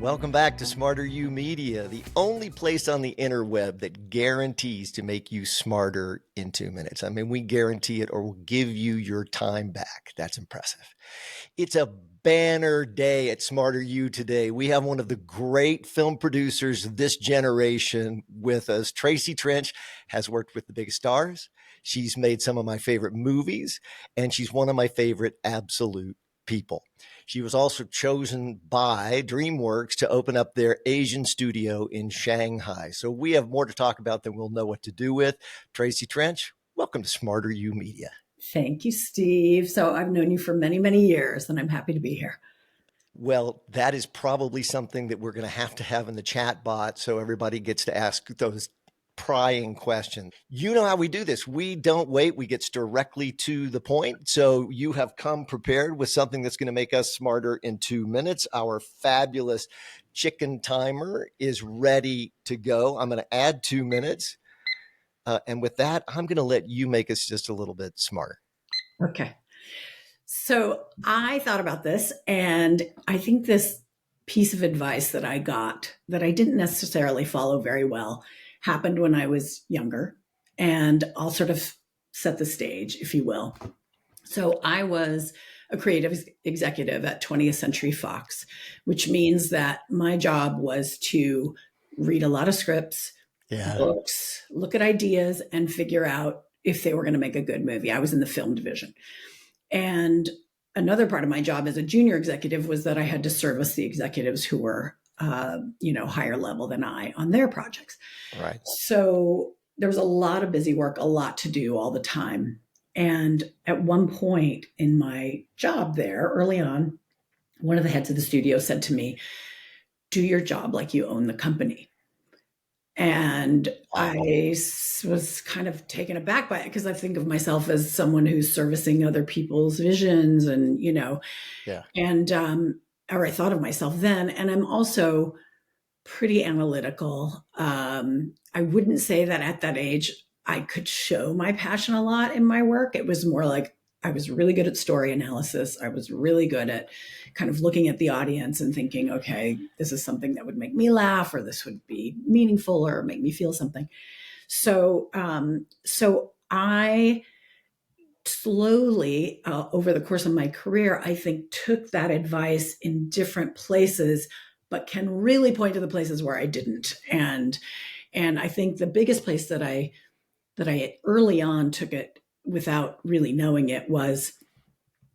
Welcome back to SmarterUmedia, the only place on the interweb that guarantees to make you smarter in 2 minutes. I mean, we guarantee it or we'll give you your time back. That's impressive. It's a banner day at SmarterU today. We have one of the great film producers of this generation with us. Tracy Trench has worked with the biggest stars. She's made some of my favorite movies, and she's one of my favorite absolute people. She was also chosen by DreamWorks to open up their Asian studio in Shanghai. So we have more to talk about than we'll know what to do with. Tracy Trench, welcome to SmarterUmedia. Thank you, Steve. So I've known you for many, many years, and I'm happy to be here. Well, that is probably something that we're going to have in the chat bot so everybody gets to ask those prying questions. You know how we do this. We don't wait. We get directly to the point. So you have come prepared with something that's going to make us smarter in 2 minutes. Our fabulous chicken timer is ready to go. I'm going to add 2 minutes. And with that, I'm going to let you make us just a little bit smarter. Okay. So I thought about this, and I think this piece of advice that I got that I didn't necessarily follow very well happened when I was younger. And I'll sort of set the stage, if you will. So I was a creative executive at 20th Century Fox, which means that my job was to read a lot of scripts, books, look at ideas, and figure out if they were going to make a good movie. I was in the film division. And another part of my job as a junior executive was that I had to service the executives who were, higher level than I on their projects. Right. So there was a lot of busy work, a lot to do all the time. And at one point in my job there, early on, one of the heads of the studio said to me, "Do your job like you own the company." And I was kind of taken aback by it because I think of myself as someone who's servicing other people's visions and, or I thought of myself then. And I'm also pretty analytical. I wouldn't say that at that age I could show my passion a lot in my work. It was more like I was really good at story analysis. I was really good at kind of looking at the audience and thinking, okay, this is something that would make me laugh, or this would be meaningful or make me feel something. So I slowly, over the course of my career, I think took that advice in different places, but can really point to the places where I didn't. And I think the biggest place that I early on took it without really knowing it was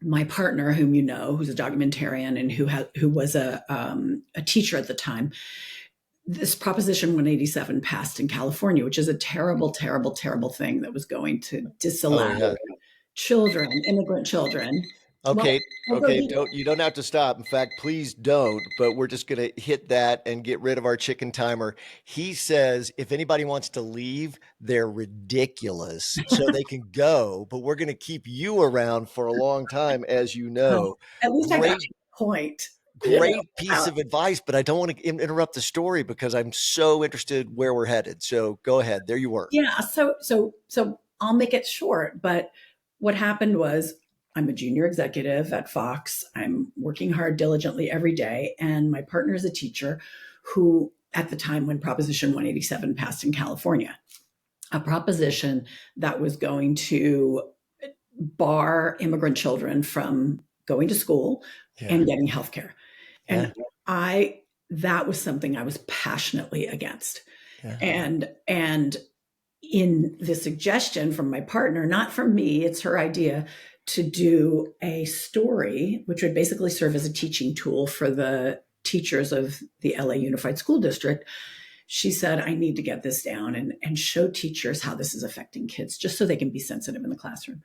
my partner, whom you know, who's a documentarian and who was a teacher at the time. This Proposition 187 passed in California, which is a terrible, terrible, terrible thing that was going to disallow children, immigrant children. Okay. You don't have to stop. In fact, please don't. But we're just going to hit that and get rid of our chicken timer. He says if anybody wants to leave, they're ridiculous, so they can go. But we're going to keep you around for a long time, as you know. At least I got to the point. Great piece of advice, but I don't want to interrupt the story because I'm so interested where we're headed. So go ahead. There you were. Yeah. So I'll make it short. But what happened was, I'm a junior executive at Fox. I'm working hard diligently every day. And my partner is a teacher who, at the time when Proposition 187 passed in California, a proposition that was going to bar immigrant children from going to school and getting healthcare. And that was something I was passionately against. And in the suggestion from my partner, not from me, it's her idea, to do a story, which would basically serve as a teaching tool for the teachers of the LA Unified School District. She said, I need to get this down and show teachers how this is affecting kids, just so they can be sensitive in the classroom.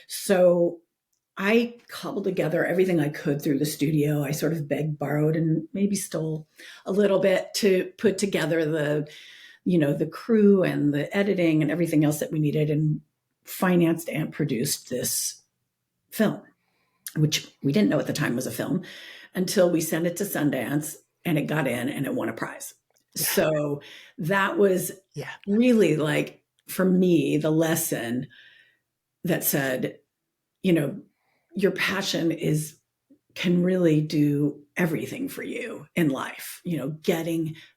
So I cobbled together everything I could through the studio. I sort of begged, borrowed, and maybe stole a little bit to put together the crew and the editing and everything else that we needed, and financed and produced this film, which we didn't know at the time was a film until we sent it to Sundance and it got in and it won a prize. So that was really, like, for me, the lesson that said, your passion can really do everything for you in life,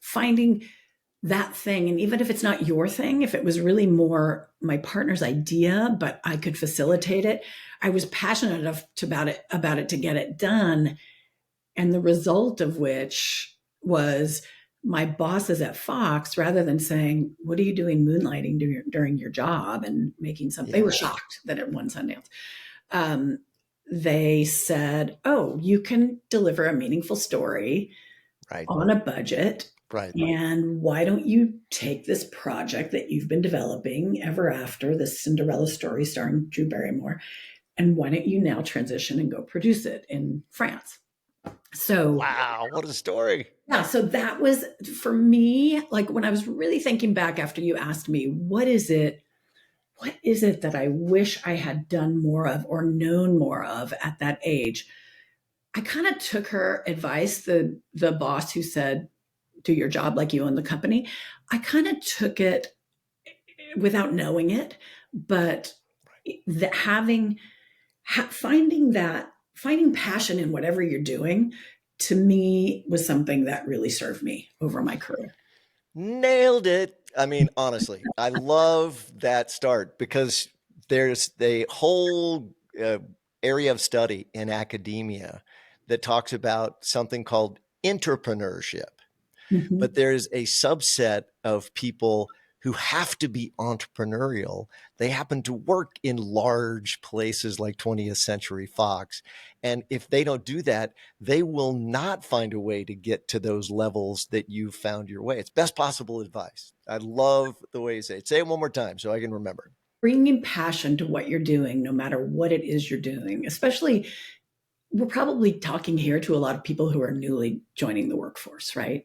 finding that thing. And even if it's not your thing, if it was really more my partner's idea, but I could facilitate it, I was passionate enough about it to get it done. And the result of which was my bosses at Fox, rather than saying, "What are you doing moonlighting during your job and making something?" They were Yeah. shocked that it won Sundance. Um, they said, "Oh, you can deliver a meaningful story Right. on a budget. Right. And why don't you take this project that you've been developing ever after, this Cinderella story starring Drew Barrymore, and why don't you now transition and go produce it in France?" So, Wow. What a story. yeah, so that was for me, like when I was really thinking back after you asked me, what is it that I wish I had done more of or known more of at that age? I kind of took her advice, the boss who said, "Do your job like you own the company." I kind of took it without knowing it, but that finding passion in whatever you're doing, to me, was something that really served me over my career. Nailed it. I mean, honestly, I love that start because there's the whole area of study in academia that talks about something called entrepreneurship. But Mhm. there's a subset of people who have to be entrepreneurial. They happen to work in large places like 20th Century Fox. And if they don't do that, they will not find a way to get to those levels that you found your way. It's best possible advice. I love the way you say it. Say it one more time so I can remember. Bringing passion to what you're doing, no matter what it is you're doing, especially, we're probably talking here to a lot of people who are newly joining the workforce, right?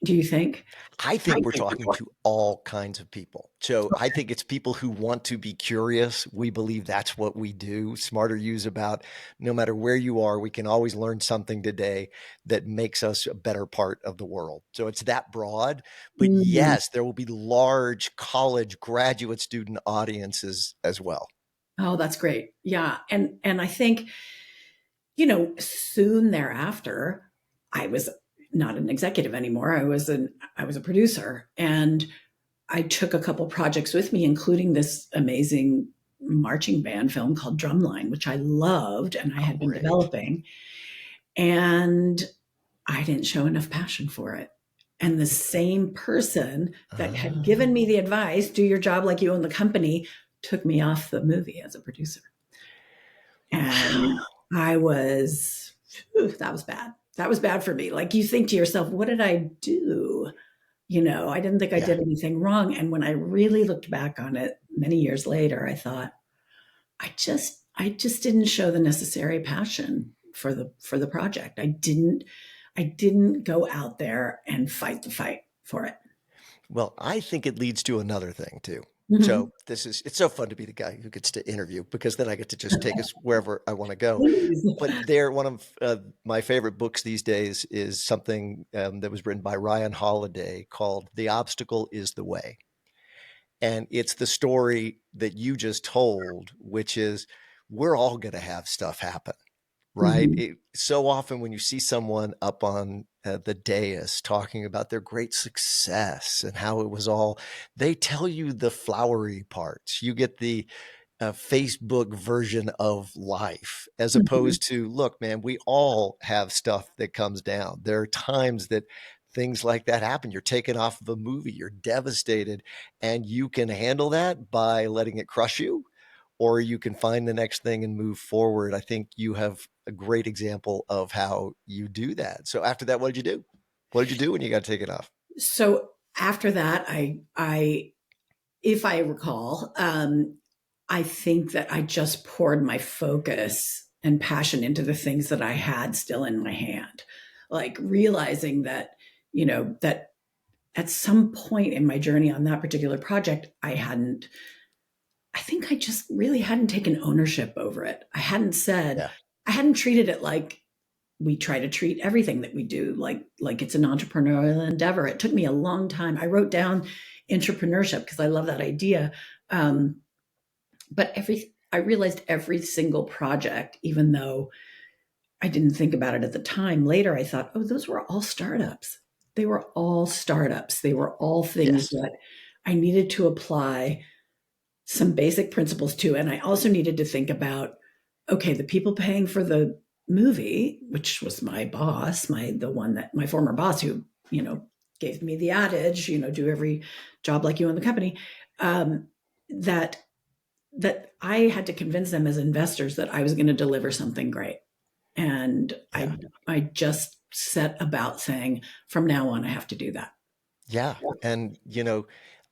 Do you think? I I think we're think talking to all kinds of people. So I Okay. think it's people who want to be curious. We believe that's what we do. Smarter Use about no matter where you are, we can always learn something today that makes us a better part of the world. So it's that broad. But Mm. yes, there will be large college graduate student audiences as well. Oh, that's great. Yeah. And I think, soon thereafter, I was not an executive anymore. I was a producer, and I took a couple projects with me, including this amazing marching band film called Drumline, which I loved and I had been Great. developing. And I didn't show enough passion for it. And the same person that had given me Oh, the advice, "Do your job like you own the company," took me off the movie as a producer. And wow. I was, that was bad. That was bad for me. Like, you think to yourself, what did I do? I didn't think I Yeah. did anything wrong. And when I really looked back on it many years later, I thought, I just didn't show the necessary passion for the project. I didn't go out there and fight the fight for it. Well, I think it leads to another thing too. Mhm. So it's so fun to be the guy who gets to interview because then I get to just take us wherever I want to go. Please. But one of my favorite books these days is something that was written by Ryan Holiday called "The Obstacle Is the Way," and it's the story that you just told, which is we're all going to have stuff happen, right? Mhm. So often when you see someone up on the dais talking about their great success and how it was all, they tell you the flowery parts. You get the Facebook version of life, as Mhm. opposed to, look, man, we all have stuff that comes down. There are times that things like that happen. You're taken off of a movie, you're devastated, and you can handle that by letting it crush you, or you can find the next thing and move forward. I think you have a great example of how you do that. So after that, what did you do? What did you do when you got taken off? So after that, if I recall, I think that I just poured my focus and passion into the things that I had still in my hand, like realizing that at some point in my journey on that particular project, I think I just really hadn't taken ownership over it. Yeah. I hadn't treated it like we try to treat everything that we do, like it's an entrepreneurial endeavor. It took me a long time. I wrote down entrepreneurship because I love that idea. Um, but I realized every single project, even though I didn't think about it at the time. Later, I thought, oh, those were all startups. They were all startups. They were all things Yes. that I needed to apply some basic principles to. And I also needed to think about, okay, the people paying for the movie, which was my boss, my former boss who, gave me the adage, do every job like you in the company, um, that I had to convince them as investors that I was going to deliver something great. And Yeah. I just set about saying, from now on, I have to do that. Yeah. And,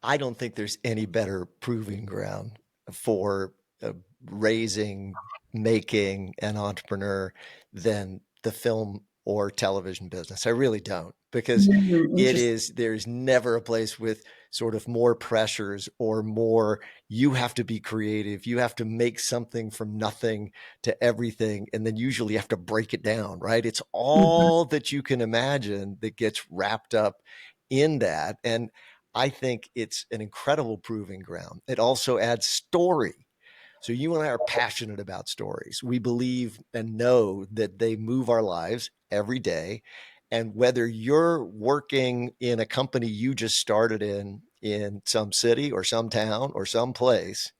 I don't think there's any better proving ground for raising, making an entrepreneur than the film or television business. I really don't, because Interesting. there's never a place with sort of more pressures or more, you have to be creative. You have to make something from nothing to everything. And then usually you have to break it down, right? It's Mhm. all that you can imagine that gets wrapped up in that. And I think it's an incredible proving ground. It also adds story. So you and I are passionate about stories. We believe and know that they move our lives every day. And whether you're working in a company you just started in some city or some town or some place,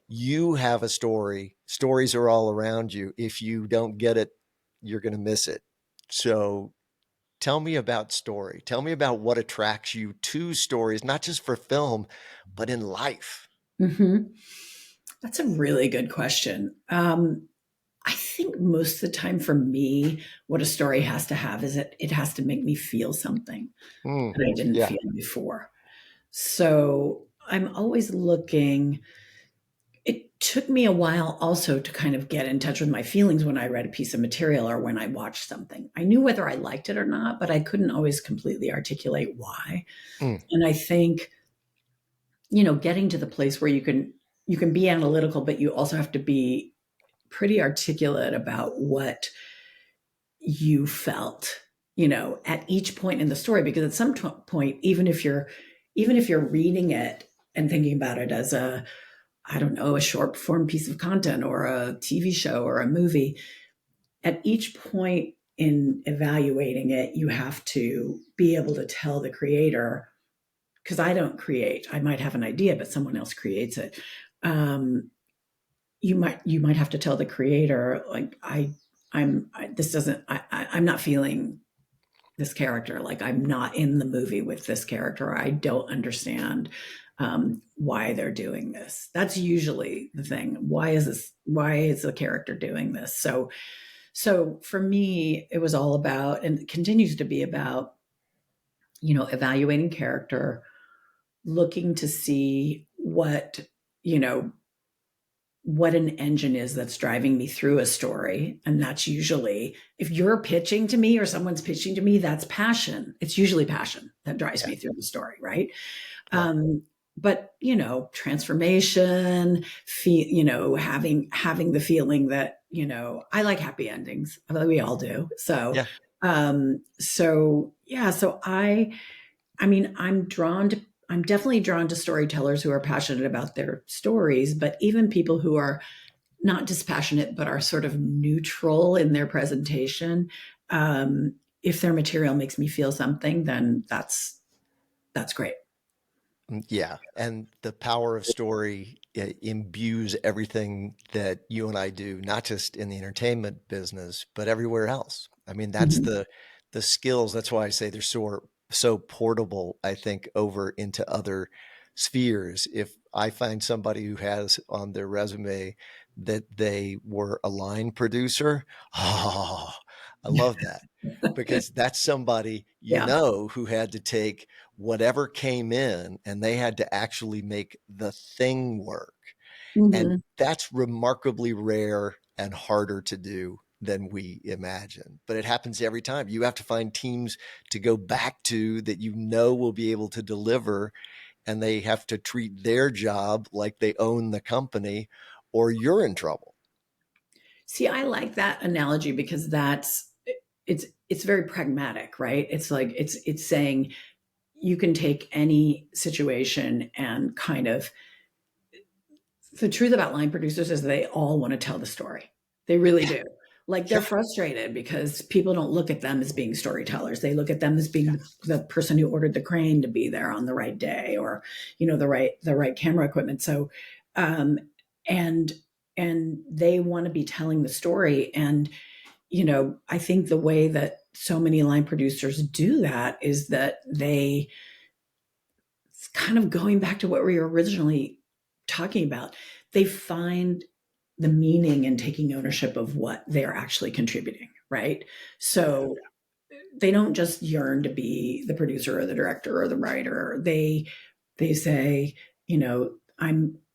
you have a story. Stories are all around you. If you don't get it, you're going to miss it. So tell me about story. Tell me about what attracts you to stories, not just for film, but in life. Mhm. That's a really good question. I think most of the time for me, what a story has to have is it has to make me feel something Mm, that I didn't yeah. feel before. So I'm always looking. It took me a while also to kind of get in touch with my feelings when I read a piece of material or when I watched something. I knew whether I liked it or not, but I couldn't always completely articulate why. Mm, And I think, getting to the place where you can be analytical, but you also have to be pretty articulate about what you felt, at each point in the story, because at some point, even if you're reading it and thinking about it as a, I don't know, a short form piece of content or a TV show or a movie, at each point in evaluating it, you have to be able to tell the creator, because I don't create. I might have an idea, but someone else creates it. You might have to tell the creator, like, this doesn't, I'm not feeling this character. Like, I'm not in the movie with this character. I don't understand why they're doing this. That's usually the thing. Why is the character doing this? So for me, it was all about, and it continues to be about, evaluating character, looking to see you know, what an engine is that's driving me through a story. And that's usually, if you're pitching to me or someone's pitching to me, that's passion. It's usually passion that drives yeah. me through the story, right? Yeah. But transformation, having the feeling that, I like happy endings. I think we all do. So, Yeah. yeah. So I mean, I'm definitely drawn to storytellers who are passionate about their stories, but even people who are not dispassionate, but are sort of neutral in their presentation. If their material makes me feel something, then that's great. Yeah. And the power of story imbues everything that you and I do, not just in the entertainment business, but everywhere else. I mean, that's Mhm. the skills. That's why I say they're so portable, I think, over into other spheres. If I find somebody who has on their resume that they were a line producer, oh, I love that, because that's somebody, Yeah. who had to take whatever came in and they had to actually make the thing work. And Hmm. that's remarkably rare and harder to do than we imagine. But it happens every time. You have to find teams to go back to that will be able to deliver, and they have to treat their job like they own the company, or you're in trouble. See, I like that analogy because it's very pragmatic, right? It's like it's saying you can take any situation and kind of, the truth about line producers is they all want to tell the story. They really Yeah. do. Like they're Sure. frustrated because people don't look at them as being storytellers. They look at them as being the person who ordered the crane to be there on the right day, or the right camera equipment. So um and and they want to be telling the story. And I think the way that so many line producers do that is that they, it's kind of going back to what we were originally talking about. They find the meaning in taking ownership of what they're actually contributing, right? Yeah. So they don't just yearn to be the producer or the director or the writer. They say,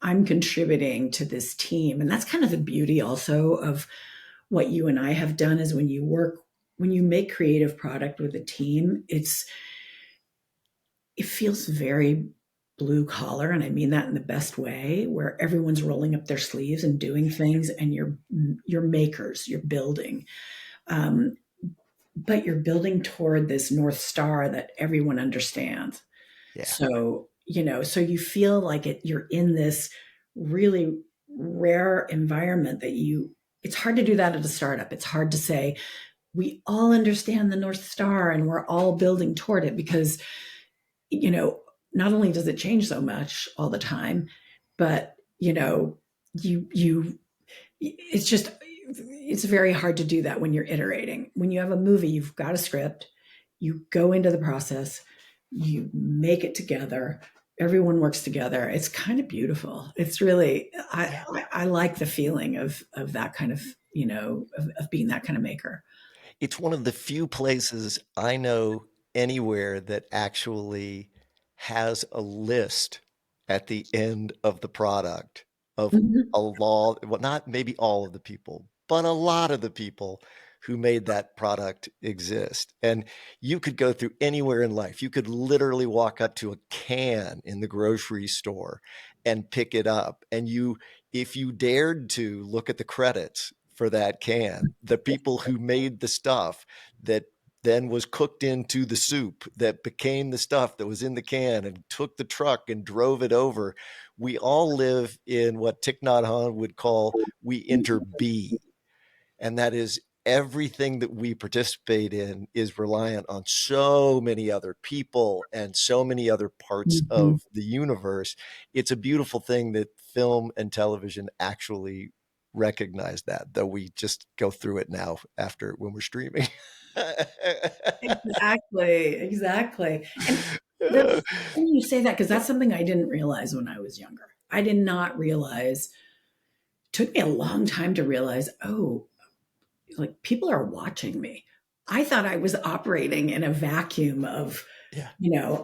I'm contributing to this team. And that's kind of the beauty also of what you and I have done, is when you make creative product with a team, it feels very blue collar, and I mean that in the best way, where everyone's rolling up their sleeves and doing things, and you're makers, you're building. Um, but you're building toward this North Star that everyone understands. Yeah. So you feel like you're in this really rare environment it's hard to do that at a startup. It's hard to say, we all understand the North Star and we're all building toward it, because, you know, not only does it change so much all the time, but, you it's very hard to do that when you're iterating. When you have a movie, you've got a script, you go into the process, you make it together, everyone works together. It's kind of beautiful. It's really, Yeah. I like the feeling of that kind of, of being that kind of maker. It's one of the few places I know anywhere that actually has a list at the end of the product of Mhm. a lot, well, not maybe all of the people, but a lot of the people who made that product exist. And you could go through anywhere in life. You could literally walk up to a can in the grocery store and pick it up. And if you dared to look at the credits for that can, the people who made the stuff that then was cooked into the soup that became the stuff that was in the can and took the truck and drove it over. We all live in what Thich Nhat Hanh would call we enter B. And that is everything that we participate in is reliant on so many other people and so many other parts Mhm. of the universe. It's a beautiful thing that film and television actually recognize that, though we just go through it now after when we're streaming. Exactly, exactly. And that's funny you say that, because that's something I didn't realize when I was younger. I did not realize. It took me a long time to realize, oh, like people are watching me. I thought I was operating in a vacuum of, Yeah.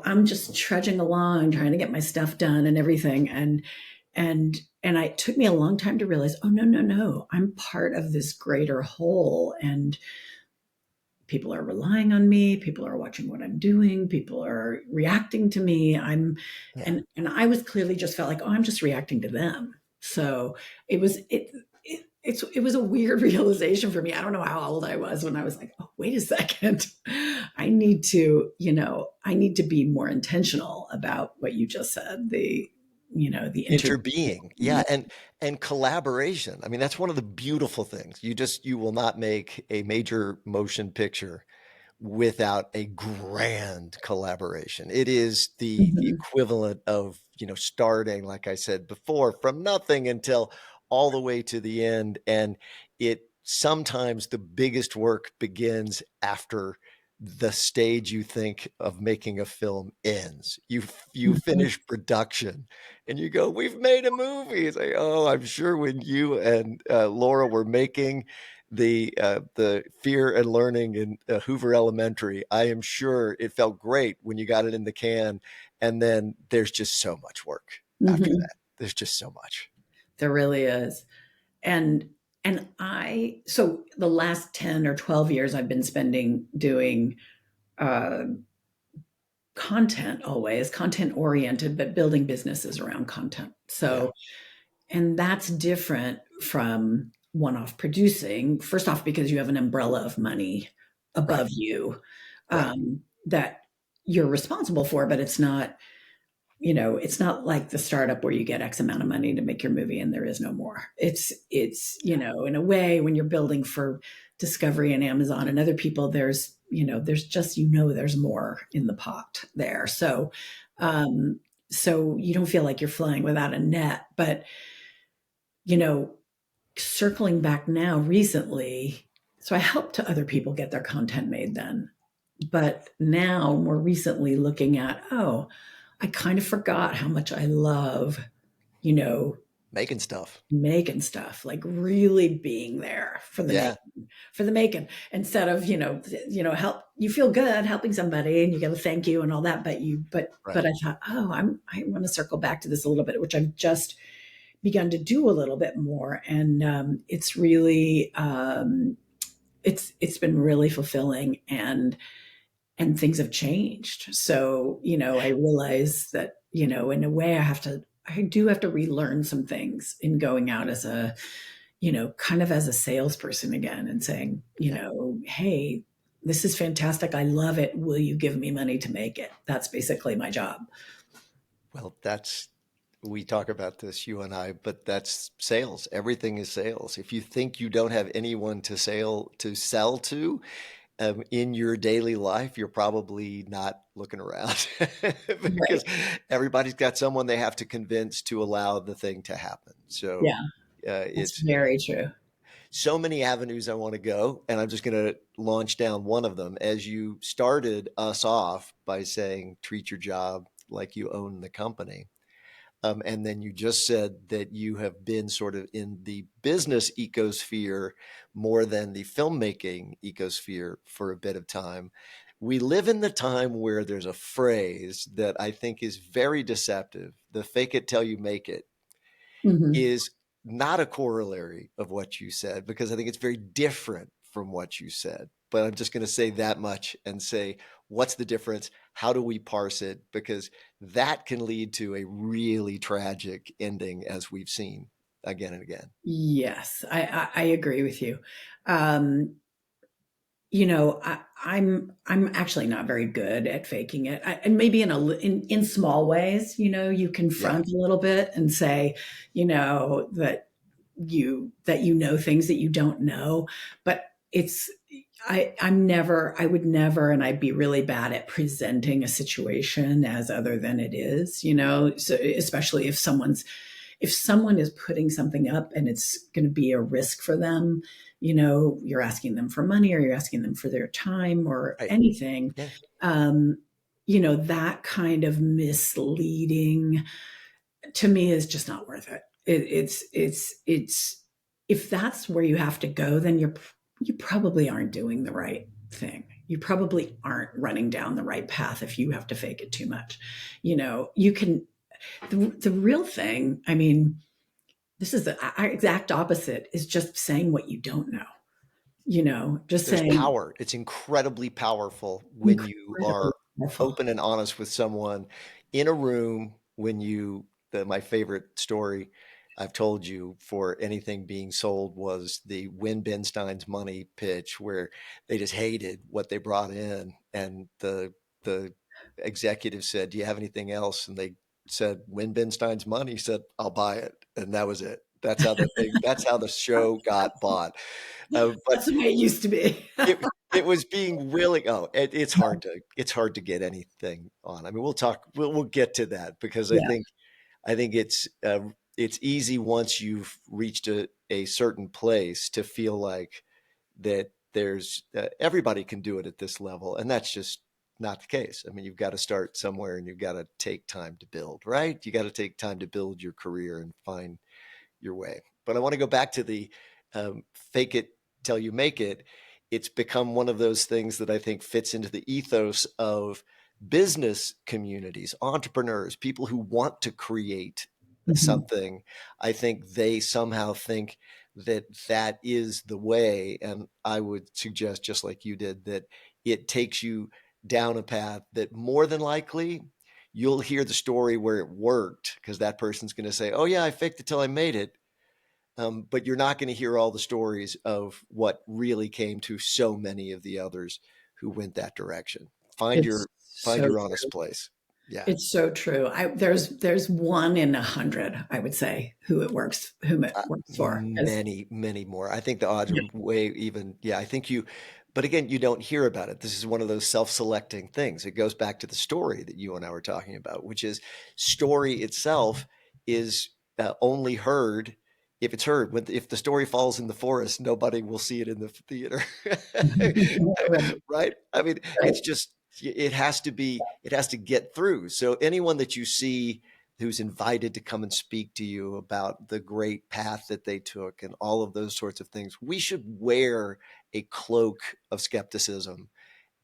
I'm just trudging along trying to get my stuff done and everything. It took me a long time to realize, oh, no, no, no, I'm part of this greater whole. And people are relying on me, people are watching what I'm doing, people are reacting to me. Yeah. And I was clearly just felt like, oh, I'm just reacting to them. So it was it was a weird realization for me. I don't know how old I was when I was like, oh, wait a second. I need to be more intentional about what you just said. The inter Interbeing, yeah, and collaboration. I mean, that's one of the beautiful things. You will not make a major motion picture without a grand collaboration. It is the Mhm. equivalent of, starting, like I said before, from nothing until all the way to the end. And it sometimes the biggest work begins after the stage you think of making a film ends. You Mhm. finish production and you go, "We've made a movie." It's like, "Oh, I'm sure when you and Laura were making the Fear and Learning in Hoover Elementary, I am sure it felt great when you got it in the can." And then there's just so much work after Mhm. that. There's just so much. There really is. And so the last 10 or 12 years I've been spending doing uh, content, always content oriented, but building businesses around content. Yeah, And that's different from one off producing. First off, because you have an umbrella of money right, above you right. that you're responsible for, but it's not, it's not like the startup where you get X amount of money to make your movie and there is no more. In a way, when you're building for Discovery and Amazon and other people, there's just, there's more in the pot there. So you don't feel like you're flying without a net. But, you know, circling back now recently, so I helped to other people get their content made then. But now, more recently, looking at, oh, I kind of forgot how much I love, you know, Making stuff. making stuff, like really being there for the Yeah. making, instead of, help, you feel good helping somebody and you get a thank you and all that. But Right. I thought, oh, I want to circle back to this a little bit, which I've just begun to do a little bit more. And it's really, it's been really fulfilling, and things have changed. So, I realize that, in a way I do have to relearn some things in going out as a, kind of as a salesperson again and saying, Yeah. hey, this is fantastic. I love it. Will you give me money to make it? That's basically my job. Well, we talk about this, you and I, but that's sales. Everything is sales. If you think you don't have anyone to sell to, in your daily life, you're probably not looking around Right. because everybody's got someone they have to convince to allow the thing to happen. So Yeah, that's it's very true. so many avenues I want to go, and I'm just going to launch down one of them. As you started us off by saying, treat your job like you own the company. And then you just said that you have been sort of in the business ecosphere more than the filmmaking ecosphere for a bit of time. We live in the time where there's a phrase that I think is very deceptive. The fake it till you make it Hmm. is not a corollary of what you said, because I think it's very different from what you said. But I'm just going to say that much and say, what's the difference? How do we parse it? Because that can lead to a really tragic ending, as we've seen again and again. Yes, I agree with you. Um, I'm actually not very good at faking it. And maybe in small ways, you Yeah. confront a little bit and say, that you know things that you don't know. But I would never, and I'd be really bad at presenting a situation as other than it is, so especially if someone is putting something up and it's going to be a risk for them, you're asking them for money or you're asking them for their time or Right. anything, Yeah. um, that kind of misleading to me is just not worth it. It's if that's where you have to go, then you probably aren't doing the right thing. You probably aren't running down the right path if you have to fake it too much. You can the real thing, I mean, this is the exact opposite, is just saying what you don't know, just There's saying power. It's incredibly powerful when you incredibly are powerful. open and honest with someone in a room. My favorite story I've told you for anything being sold was the Win Ben Stein's money pitch, where they just hated what they brought in. And the executive said, "Do you have anything else?" And they said, "Win Ben Stein's money." He said, "I'll buy it." And that was it. That's how the show got bought. But That's the way it used to be. it was being willing. Oh, it's hard to get anything on. I mean, we'll get to that, because Yeah. I think it's easy once you've reached a certain place to feel like that there's everybody can do it at this level, and that's just not the case. I mean, you've got to start somewhere, and you've got to take time to build, right? You got to take time to build your career and find your way. But I want to go back to the fake it till you make it. It's become one of those things that I think fits into the ethos of business communities, entrepreneurs, people who want to create Mhm. something. I think they somehow think that that is the way. And I would suggest, just like you did, that it takes you down a path that more than likely you'll hear the story where it worked, because that person's going to say, "Oh yeah, I faked it till I made it." But you're not going to hear all the stories of what really came to so many of the others who went that direction. Find It's your find so your true. honest place. Yeah. It's so true. There's 1 in 100, I would say, whom it works for. Many, many more. I think the odds are way even. Yeah, I think but again, you don't hear about it. This is one of those self-selecting things. It goes back to the story that you and I were talking about, which is story itself is only heard if it's heard. If the story falls in the forest, nobody will see it in the theater. Right, Right? I mean, right. it's just, it has to get through. So anyone that you see who's invited to come and speak to you about the great path that they took and all of those sorts of things, we should wear a cloak of skepticism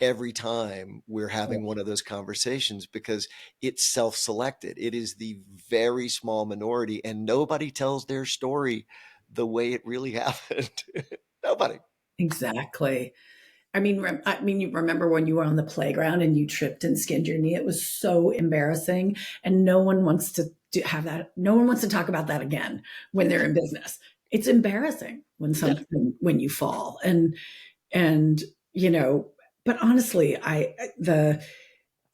every time we're having one of those conversations, because it's self-selected. It is the very small minority, and nobody tells their story the way it really happened. Nobody. Exactly. You remember when you were on the playground and you tripped and skinned your knee? It was so embarrassing, and no one wants to have that. No one wants to talk about that again when they're in business. It's embarrassing Yeah. when you fall, and you know. But honestly, I the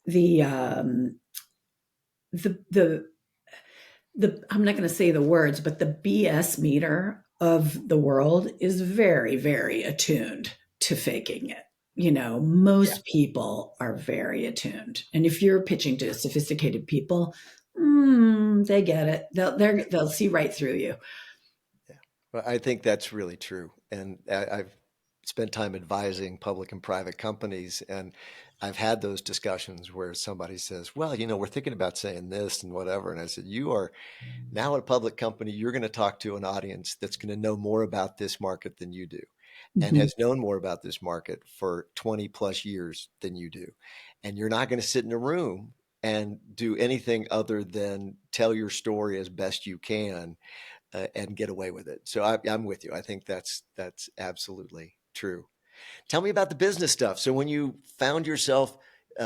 the I'm not going to say the words, but the BS meter of the world is very, very attuned to faking it. Yeah. Most people are very attuned. And if you're pitching to sophisticated people, they get it. They'll see right through you. Yeah. Well, I think that's really true. And I've spent time advising public and private companies, and I've had those discussions where somebody says, well, we're thinking about saying this and whatever. And I said, you are now at a public company, you're going to talk to an audience that's going to know more about this market than you do, and Mhm. has known more about this market for 20 plus years than you do. And you're not going to sit in a room and do anything other than tell your story as best you can, and get away with it. So I'm with you. I think that's absolutely true. Tell me about the business stuff. So when you found yourself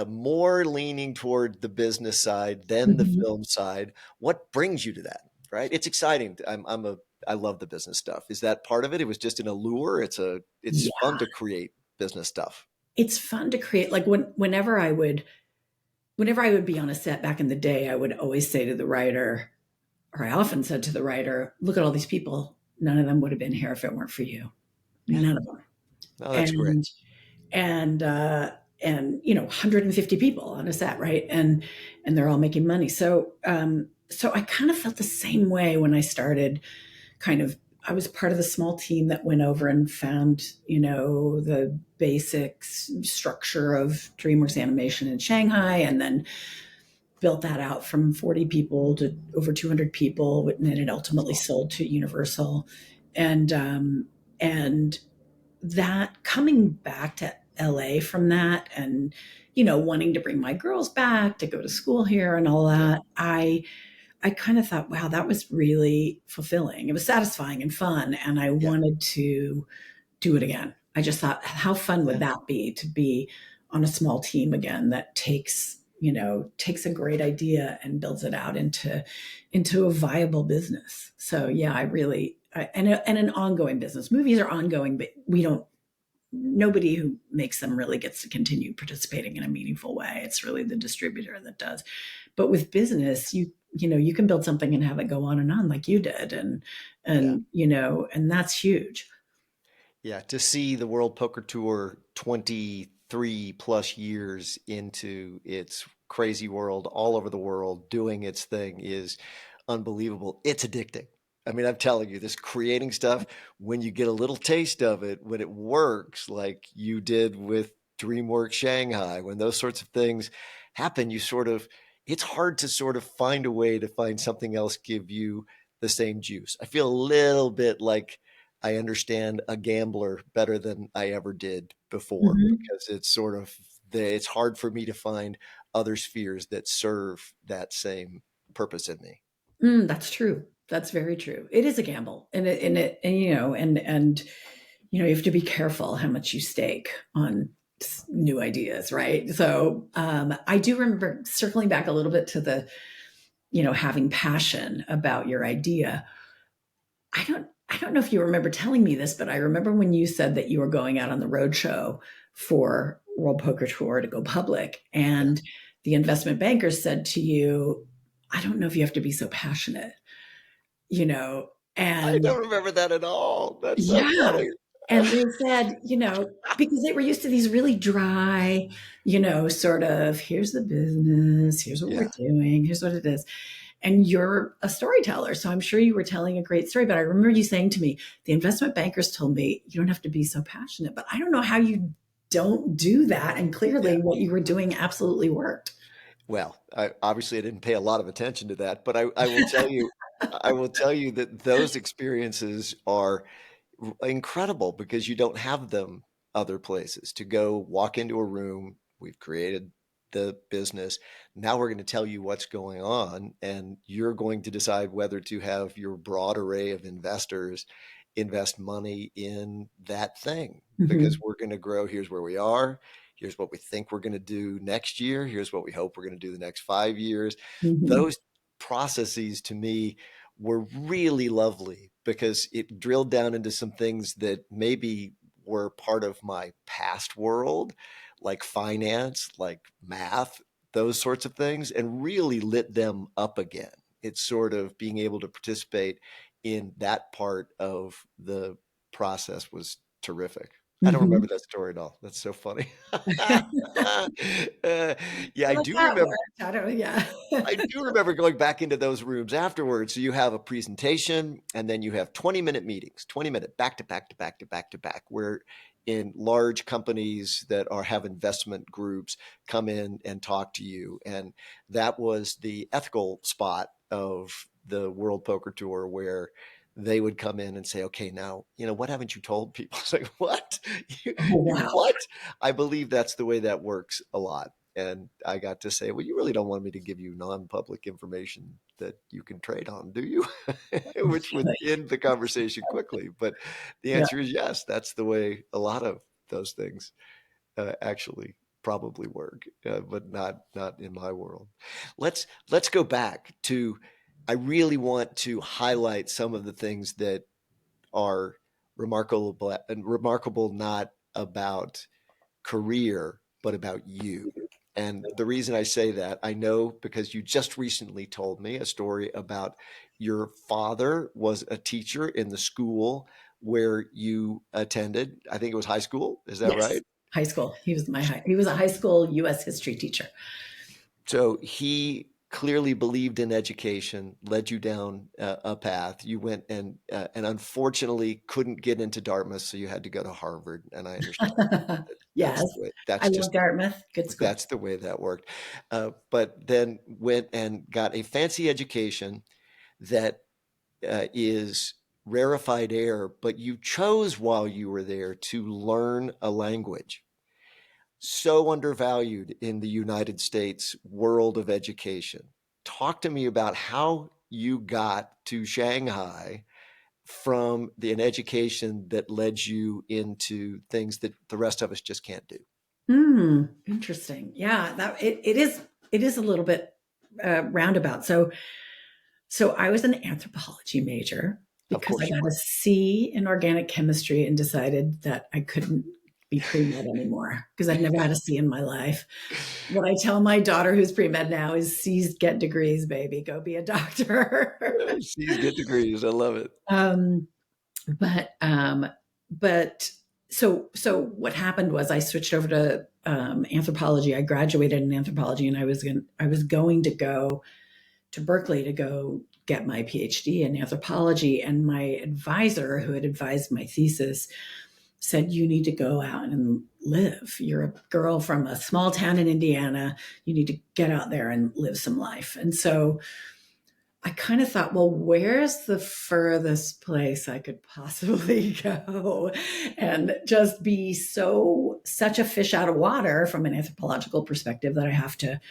more leaning toward the business side than the Mhm. film side, what brings you to that? Right? It's exciting. I love the business stuff. Is that part of it? It was just an allure. It's Yeah, fun to create business stuff. it's fun to create. Like whenever I would be on a set back in the day, I would always say to the writer, or I often said to the writer, look at all these people. None of them would have been here if it weren't for you. Yeah. None of them. No, that's great. And and uh, and 150 people on a set, right? And they're all making money. So I kind of felt the same way when I started. Kind of, I was part of the small team that went over and found the basic structure of DreamWorks animation in Shanghai, and then built that out from 40 people to over 200 people, and then it That's ultimately awesome. sold to Universal. And that coming back to LA from that, and wanting to bring my girls back to go to school here and all Yeah. that, I kind of thought, wow, that was really fulfilling. It was satisfying and fun, and I Yeah. wanted to do it again. I just thought, how fun would Yeah. that be to be on a small team again that takes a great idea and builds it out into a viable business. So yeah, and an ongoing business. Movies are ongoing, but we don't. Nobody who makes them really gets to continue participating in a meaningful way. It's really the distributor that does. But with business, you can build something and have it go on and on like you did, Yeah. and that's huge. Yeah, to see the World Poker Tour 23 plus years into its crazy world all over the world doing its thing is unbelievable. It's addicting. I mean, I'm telling you, this creating stuff, when you get a little taste of it, when it works like you did with DreamWorks Shanghai, when those sorts of things happen, it's hard to sort of find a way to find something else give you the same juice. I feel a little bit like I understand a gambler better than I ever did before, Mhm. because it's hard for me to find other spheres that serve that same purpose in me. That's true. That's very true. It is a gamble, and you have to be careful how much you stake on new ideas, right? So I do remember circling back a little bit to the having passion about your idea. I don't know if you remember telling me this, but I remember when you said that you were going out on the road show for World Poker Tour to go public, Yeah. and the investment banker said to you, I don't know if you have to be so passionate, you know, I and don't remember that at all. That's so yeah. funny. And they said, because they were used to these really dry, sort of, here's the business, here's what we're Yeah. doing, here's what it is. And you're a storyteller. So I'm sure you were telling a great story. But I remember you saying to me, the investment bankers told me, you don't have to be so passionate. But I don't know how you don't do that. And Yeah. clearly what you were doing absolutely worked. Well, I didn't pay a lot of attention to that, but I will tell you, I will tell you that those experiences are incredible because you don't have them other places. To go walk into a room, we've created the business. Now we're going to tell you what's going on, and you're going to decide whether to have your broad array of investors invest money in that thing because Mm-hmm. we're going to grow. Here's where we are. Here's what we think we're going to do next year. Here's what we hope we're going to do the next 5 years. Mm-hmm. Those processes to me were really lovely because it drilled down into some things that maybe were part of my past world, like finance, like math, those sorts of things, and really lit them up again. It's sort of being able to participate in that part of the process was terrific. I don't Mm-hmm. remember that story at all. That's so funny. Yeah, I Well, do that remember. worked. I don't, yeah. I do remember going back into those rooms afterwards. So you have a presentation and then you have 20-minute meetings, 20-minute back to back to back to back to back, where in large companies that have investment groups come in and talk to you. And that was the ethical spot of the World Poker Tour where they would come in and say, okay, now, what haven't you told people? It's like, what? Oh, You wow. what? I believe that's the way that works a lot. And I got to say, well, you really don't want me to give you non-public information that you can trade on, do you? Which would end the conversation quickly. But the Yeah. answer is yes. That's the way a lot of those things actually probably work, but not in my world. Let's go back to. I really want to highlight some of the things that are remarkable and remarkable, not about career, but about you. And the reason I say that, I know because you just recently told me a story about your father was a teacher in the school where you attended. I think it was high school. Is that Yes. right? High school. He was a high school US history teacher. So he clearly believed in education, led you down a path. You went and unfortunately couldn't get into Dartmouth, so you had to go to Harvard. And I understand Yes. that's the way. I love Dartmouth. Good school. That's the way that worked. But then went and got a fancy education that is rarefied air, but you chose while you were there to learn a language. So undervalued in the United States world of education. Talk to me about how you got to Shanghai from an education that led you into things that the rest of us just can't do. Interesting. Yeah, it is a little bit roundabout. So I was an anthropology major Of because I course you got a were. C in organic chemistry and decided that I couldn't be pre-med anymore because I'd never had a C in my life. What I tell my daughter who's pre-med now is C's get degrees, baby. Go be a doctor. C's get degrees. I love it. um, but um, but so what happened was I switched over to anthropology. I graduated in anthropology, and I was going to go to Berkeley to go get my PhD in anthropology. And my advisor, who had advised my thesis, said, you need to go out and live. You're a girl from a small town in Indiana. You need to get out there and live some life. And so I kind of thought, well, where's the furthest place I could possibly go and just be such a fish out of water from an anthropological perspective that I have to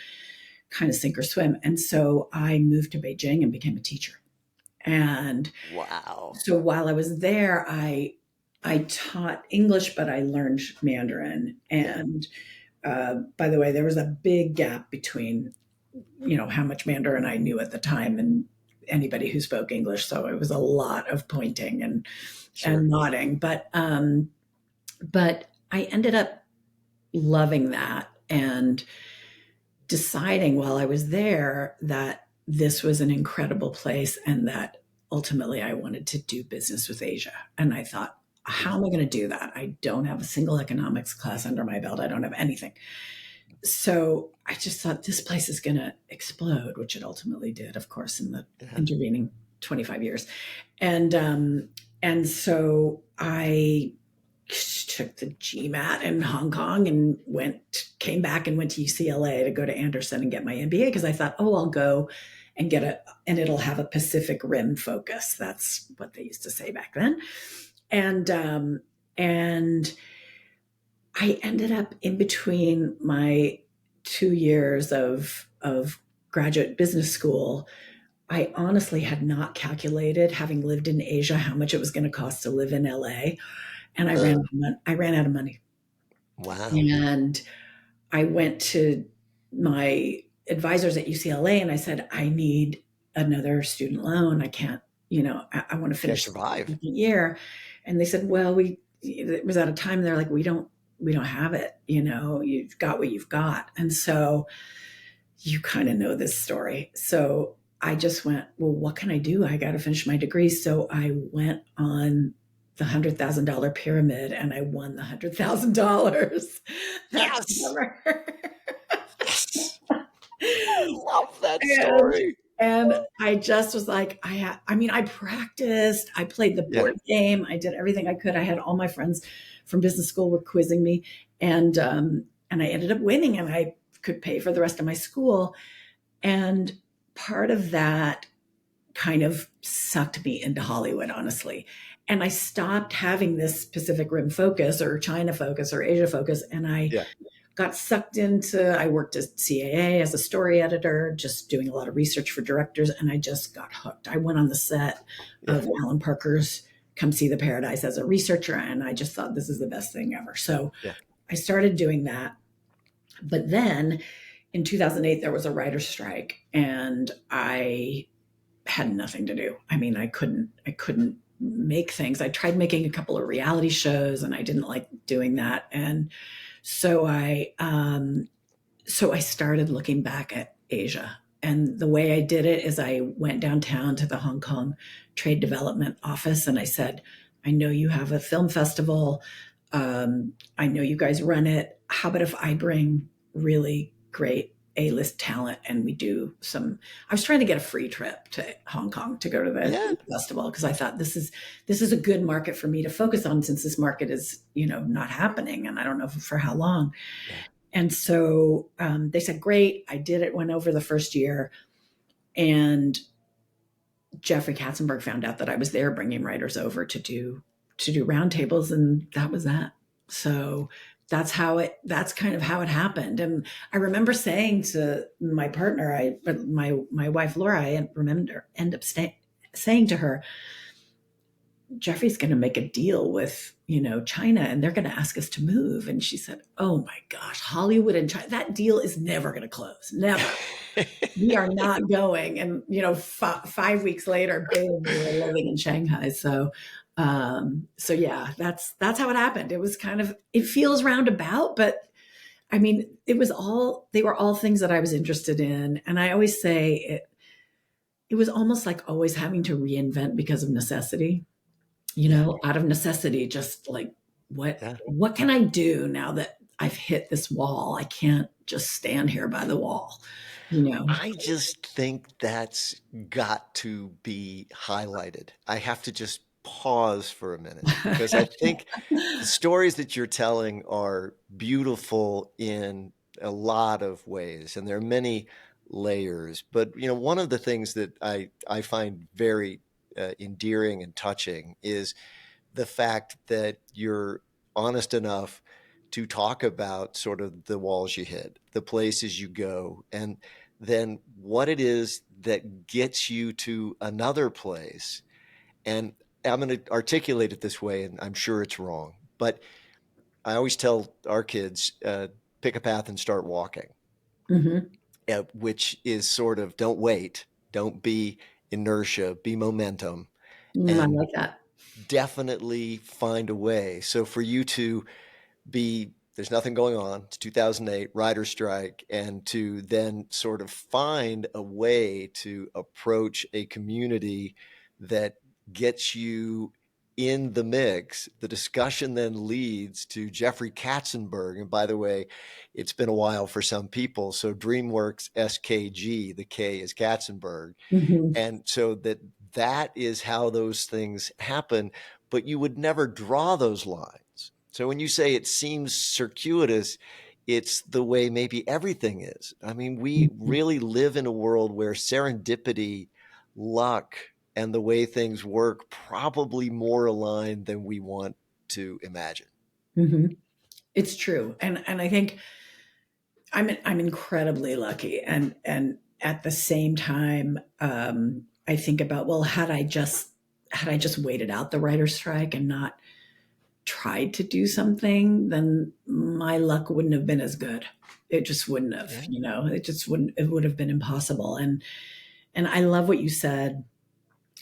kind of sink or swim. And so I moved to Beijing and became a teacher. And Wow. so while I was there, I taught English, but I learned Mandarin. Yeah, And by the way, there was a big gap between how much Mandarin I knew at the time and anybody who spoke English. So it was a lot of pointing and sure. nodding. But I ended up loving that and deciding while I was there that this was an incredible place and that ultimately I wanted to do business with Asia. And I thought, how am I going to do that? I don't have a single economics class under my belt. I don't have anything. So I just thought this place is going to explode, which it ultimately did, of course, in the Yeah. intervening 25 years. And so I took the GMAT in Hong Kong and came back and went to UCLA to go to Anderson and get my MBA because I thought, oh, I'll go and and it'll have a Pacific Rim focus. That's what they used to say back then. And I ended up in between my 2 years of graduate business school. I honestly had not calculated, having lived in Asia, how much it was going to cost to live in LA, and I ran out of money. Wow. And I went to my advisors at UCLA and I said, I need another student loan. I can't, I want to Can't finish the survive. year. And they said, well, it was at a time they're like, we don't have it. You've got what you've got. And so you kind of know this story. So I just went, well, what can I do? I got to finish my degree. So I went on the $100,000 pyramid and I won the $100,000 that Yes. summer. Yes. I love that and story. and I just was like, I practiced, I played the Yeah. board game, I did everything I could. I had all my friends from business school were quizzing me, and I ended up winning, and I could pay for the rest of my school. And part of that kind of sucked me into Hollywood, honestly. And I stopped having this Pacific Rim focus or China focus or Asia focus. And I Yeah. got sucked I worked at CAA as a story editor, just doing a lot of research for directors. And I just got hooked. I went on the set Yeah. of Alan Parker's Come See the Paradise as a researcher. And I just thought this is the best thing ever. So Yeah. I started doing that. But then in 2008, there was a writer's strike and I had nothing to do. I mean, I couldn't make things. I tried making a couple of reality shows and I didn't like doing that. And so I started looking back at Asia. And the way I did it is I went downtown to the Hong Kong Trade Development Office and I said, I know you have a film festival. I know you guys run it. How about if I bring really great A-list talent and we do I was trying to get a free trip to Hong Kong to go to the Yeah. festival because I thought this is a good market for me to focus on since this market is, not happening and I don't know for how long. Yeah. And so they said, great. I did it, went over the first year. And Jeffrey Katzenberg found out that I was there bringing writers over to do roundtables. And that was that. So that's kind of how it happened. And I remember saying to my partner, my wife, Laura, I end up saying to her, Jeffrey's going to make a deal with, China and they're going to ask us to move. And she said, oh my gosh, Hollywood and China, that deal is never going to close. Never. We are not going. And, 5 weeks later, boom, we were living in Shanghai. So yeah, that's how it happened. It was it feels roundabout, but I mean, they were all things that I was interested in. And I always say it was almost like always having to reinvent because of necessity. Yeah. Out of necessity, just like Yeah. what can I do now that I've hit this wall? I can't just stand here by the wall, I just think that's got to be highlighted. I have to just pause for a minute because I think the stories that you're telling are beautiful in a lot of ways, and there are many layers. But one of the things that I find very endearing and touching is the fact that you're honest enough to talk about sort of the walls you hit, the places you go, and then what it is that gets you to another place. And I'm going to articulate it this way, and I'm sure it's wrong, but I always tell our kids, pick a path and start walking, Hmm. which is sort of don't wait, don't be inertia, be momentum, I and like that. definitely find a way. So for you to be there's nothing going on. It's 2008, writer strike, and to then sort of find a way to approach a community that gets you in the mix. The discussion then leads to Jeffrey Katzenberg. And by the way, it's been a while for some people. So DreamWorks SKG, the K is Katzenberg. Mhm. And so that is how those things happen, but you would never draw those lines. So when you say it seems circuitous, it's the way maybe everything is. I mean, we Mhm. really live in a world where serendipity, luck, and the way things work probably more aligned than we want to imagine. Mhm. It's true. And I think I'm incredibly lucky, and at the same time, I think about, well, had I just waited out the writer's strike and not tried to do something, then my luck wouldn't have been as good. It just wouldn't have, Yeah. it just wouldn't, it would have been impossible. And I love what you said,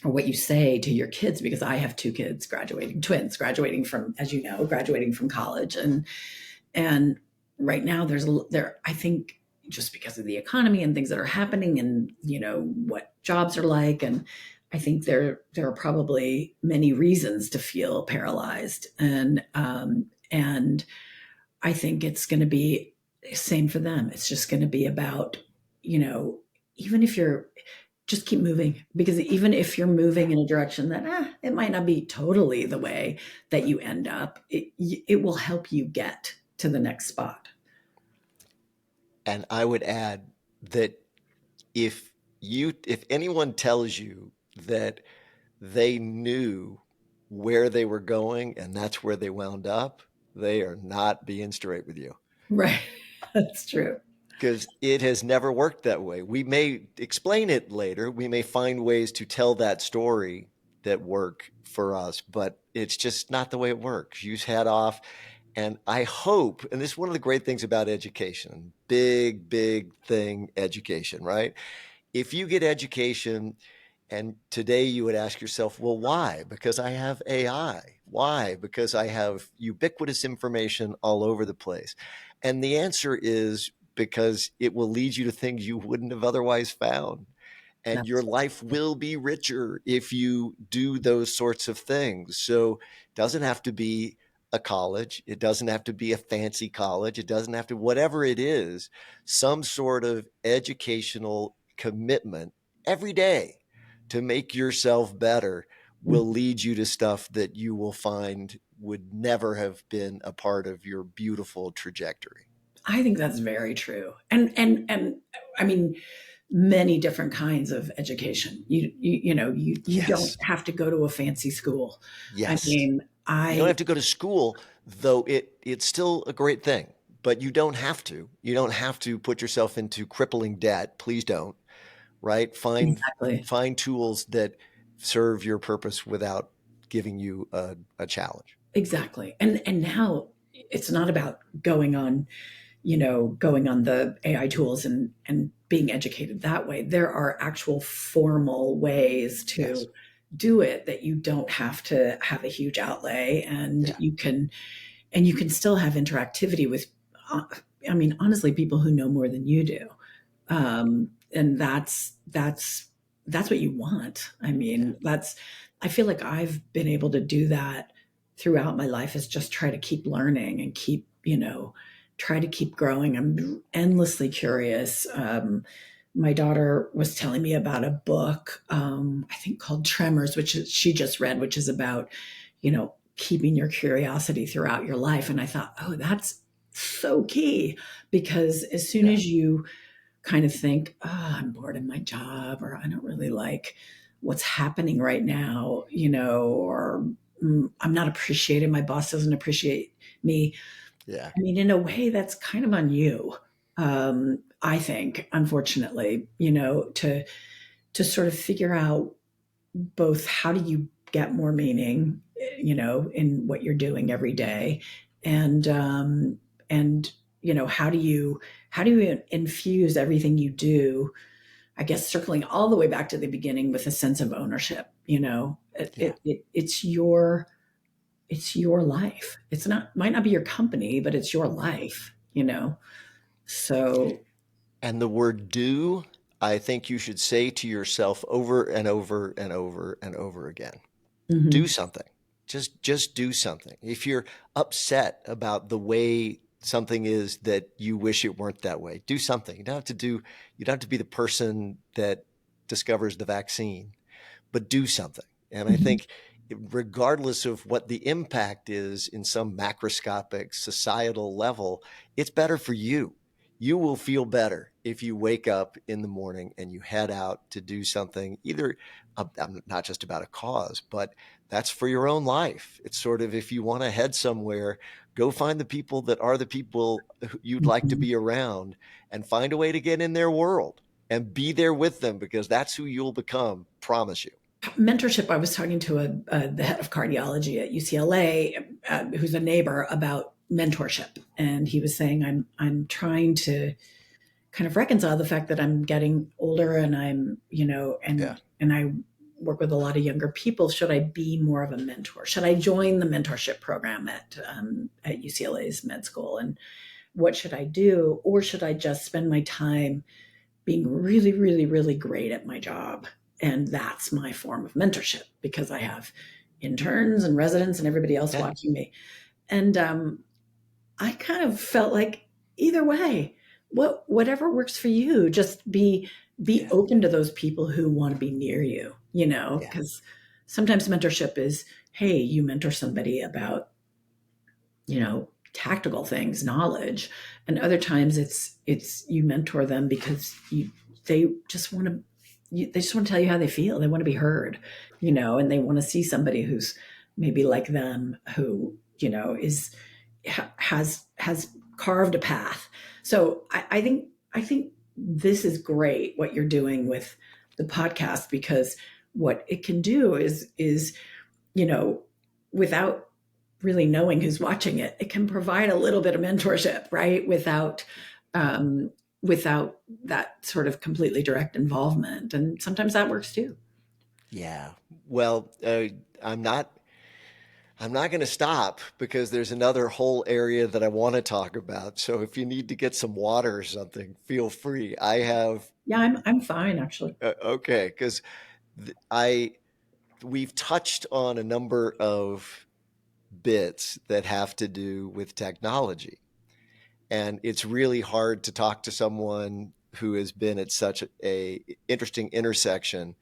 or what you say to your kids, because I have two kids graduating, twins graduating from, as you know, graduating from college. And right now I think, just because of the economy and things that are happening, and what jobs are like, and I think there are probably many reasons to feel paralyzed, and I think it's going to be same for them. It's just going to be about, even if you're, just keep moving, because even if you're moving Yeah. in a direction that it might not be totally the way that you end up, it will help you get to the next spot. And I would add that if anyone tells you that they knew where they were going and that's where they wound up, they are not being straight with you, Right. That's true. because it has never worked that way. We may explain it later. We may find ways to tell that story that work for us, but it's just not the way it works. You head off. And I hope, and this is one of the great things about education, big, big thing, education, right? If you get education, and today you would ask yourself, well, why? Because I have AI. Why? Because I have ubiquitous information all over the place. And the answer is because it will lead you to things you wouldn't have otherwise found. And your That's life will be richer if you do those sorts of things. So it doesn't have to be a college. It doesn't have to be a fancy college. It doesn't have to, whatever it is, some sort of educational commitment every day to make yourself better will lead you to stuff that you will find would never have been a part of your beautiful trajectory. I think that's very true. And I mean, many different kinds of education. You don't Yes. have to go to a fancy school. I Yes. mean, You don't I have to go to school, though it's still a great thing, but you don't have to. You don't have to put yourself into crippling debt. Please don't, right? exactly. Find tools that serve your purpose without giving you a challenge. Exactly. And now it's not about going on the AI tools and being educated that way. There are actual formal ways Yes. to do it, that you don't have to have a huge outlay, and Yeah. you can still have interactivity with, uh, I mean, honestly, people who know more than you do. And that's what you want. I Yeah. mean, I feel like I've been able to do that throughout my life, is just try to keep learning and try to keep growing. I'm endlessly curious. My daughter was telling me about a book, I think called Tremors, she just read, which is about, keeping your curiosity throughout your life. And I thought, oh, that's so key, because as soon Yeah. as you kind of think, oh, I'm bored in my job, or I don't really like what's happening right now, or I'm not appreciated, my boss doesn't appreciate me. Yeah. I mean, in a way, that's kind of on you. I think, unfortunately, to sort of figure out both, how do you get more meaning, in what you're doing every day, and and how do you infuse everything you do, I guess, circling all the way back to the beginning, with a sense of ownership. Yeah. It's your it's your life. It's not, might not be your company, but it's your life, you know? So, And the word do, I think you should say to yourself over and over and over and over again. Do mhm, something. Just do something. If you're upset about the way something is that you wish it weren't that way, do something. You don't have to be the person that discovers the vaccine, but do something. And I mhm, think, regardless of what the impact is in some macroscopic societal level, it's better for you. You will feel better if you wake up in the morning and you head out to do something, either not just about a cause, but that's for your own life. It's sort of, if you want to head somewhere, go find the people that are the people you'd like to mhm. be around and find a way to get in their world and be there with them, because that's who you'll become, promise you. Mentorship. I was talking to the head of cardiology at UCLA, who's a neighbor, about mentorship, and he was saying, I'm trying to kind of reconcile the fact that I'm getting older and I'm, you know, Yeah. and I work with a lot of younger people. Should I be more of a mentor? Should I join the mentorship program at UCLA's med school? And what should I do? Or should I just spend my time being really, really, really great at my job? And that's my form of mentorship because I have interns and residents and everybody else Yeah. watching me. And I kind of felt like either way, whatever works for you, just be Yeah. open to those people who want to be near you, you know, Yeah. because sometimes mentorship is, hey, you mentor somebody about, you know, tactical things, knowledge, and other times it's you mentor them because they just want to they just want to tell you how they feel. They want to be heard, you know, and they want to see somebody who's maybe like them, who, you know, is has carved a path. So I think this is great what you're doing with the podcast, because what it can do is, you know, without really knowing who's watching it, it can provide a little bit of mentorship, right? Um, without that sort of completely direct involvement, and sometimes that works too. Yeah. Well, I'm not. I'm not going to stop, because there's another whole area that I want to talk about. So if you need to get some water or something, feel free. I have. Yeah, I'm fine actually. Okay, because I we've touched on a number of bits that have to do with technology, and it's really hard to talk to someone who has been at such a interesting intersection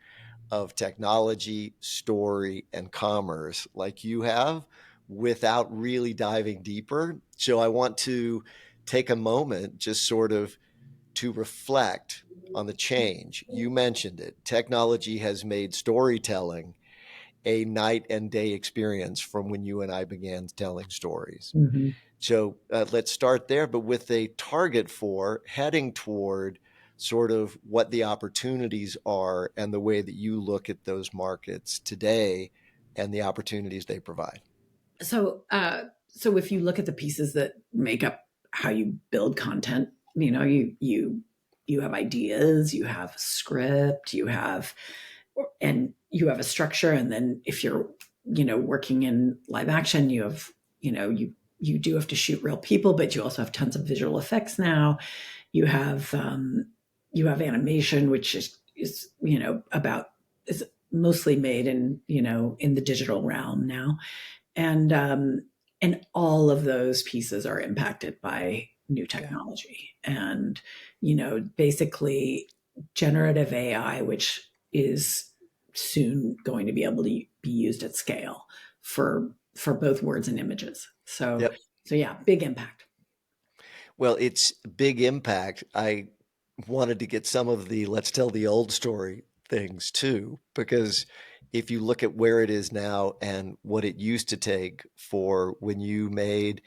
of technology, story, and commerce like you have, without really diving deeper. So I want to take a moment just sort of to reflect on the change. You mentioned it. Technology has made storytelling a night and day experience from when you and I began telling stories. Mhm. So let's start there, but with a target for heading toward sort of what the opportunities are and the way that you look at those markets today and the opportunities they provide. So if you look at the pieces that make up how you build content, you know, you have ideas, you have script, you have and you have a structure, and then if you're, you know, working in live action, you have, you know, you do have to shoot real people, but you also have tons of visual effects now. You have animation, which is, you know, about, is mostly made in, you know, in the digital realm now, and all of those pieces are impacted by new Yeah. technology, and, you know, basically generative AI, which is soon going to be able to be used at scale for both words and images. So Yep. so yeah, big impact. Well, it's big impact. I wanted to get some of the let's tell the old story things too, because if you look at where it is now and what it used to take for when you made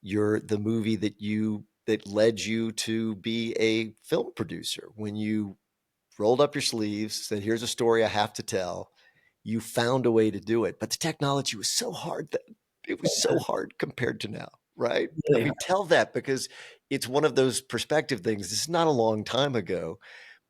the movie that led you to be a film producer, when you rolled up your sleeves, said, here's a story I have to tell. You found a way to do it. But the technology was so hard that it was so hard compared to now, right? I Really mean, tell that, because it's one of those perspective things. This is not a long time ago,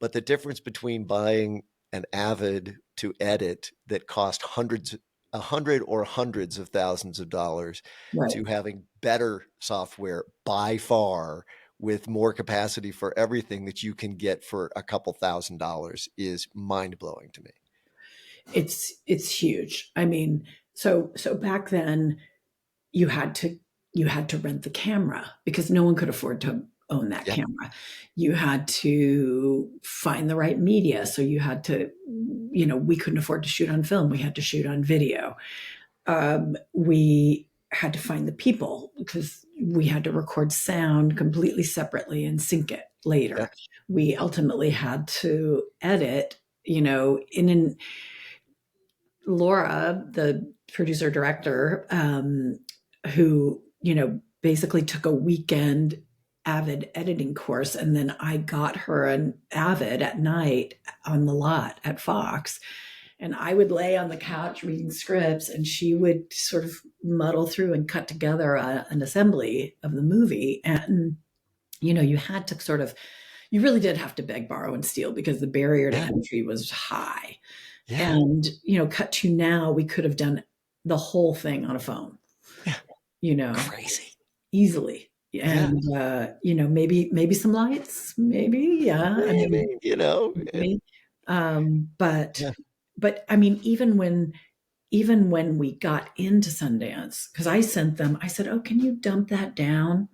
but the difference between buying an Avid to edit that cost hundreds 100 or hundreds of thousands of dollars Right. to having better software by far with more capacity for everything that you can get for a couple $1,000s is mind-blowing to me. It's huge. I mean, so back then you had to rent the camera because no one could afford to own that Yeah, camera. You had to find the right media. So you had to, we couldn't afford to shoot on film. We had to shoot on video. We had to find the people because we had to record sound completely separately and sync it yeah, later. We ultimately had to edit, in an Laura, the producer director, who, basically took a weekend Avid editing course. And then I got her an Avid at night on the lot at Fox. And I would lay on the couch reading scripts, and she would sort of muddle through and cut together an assembly of the movie. And, you had to you really did have to beg, borrow, and steal because the barrier to yeah, entry was high. yeah, And, cut to now, we could have done the whole thing on a phone, yeah. you know, Crazy. easily. Yeah, And, maybe some lights, maybe. Yeah. I maybe, mean, and maybe. Um, but, yeah, I mean, even when we got into Sundance, because I said, oh, can you dump that down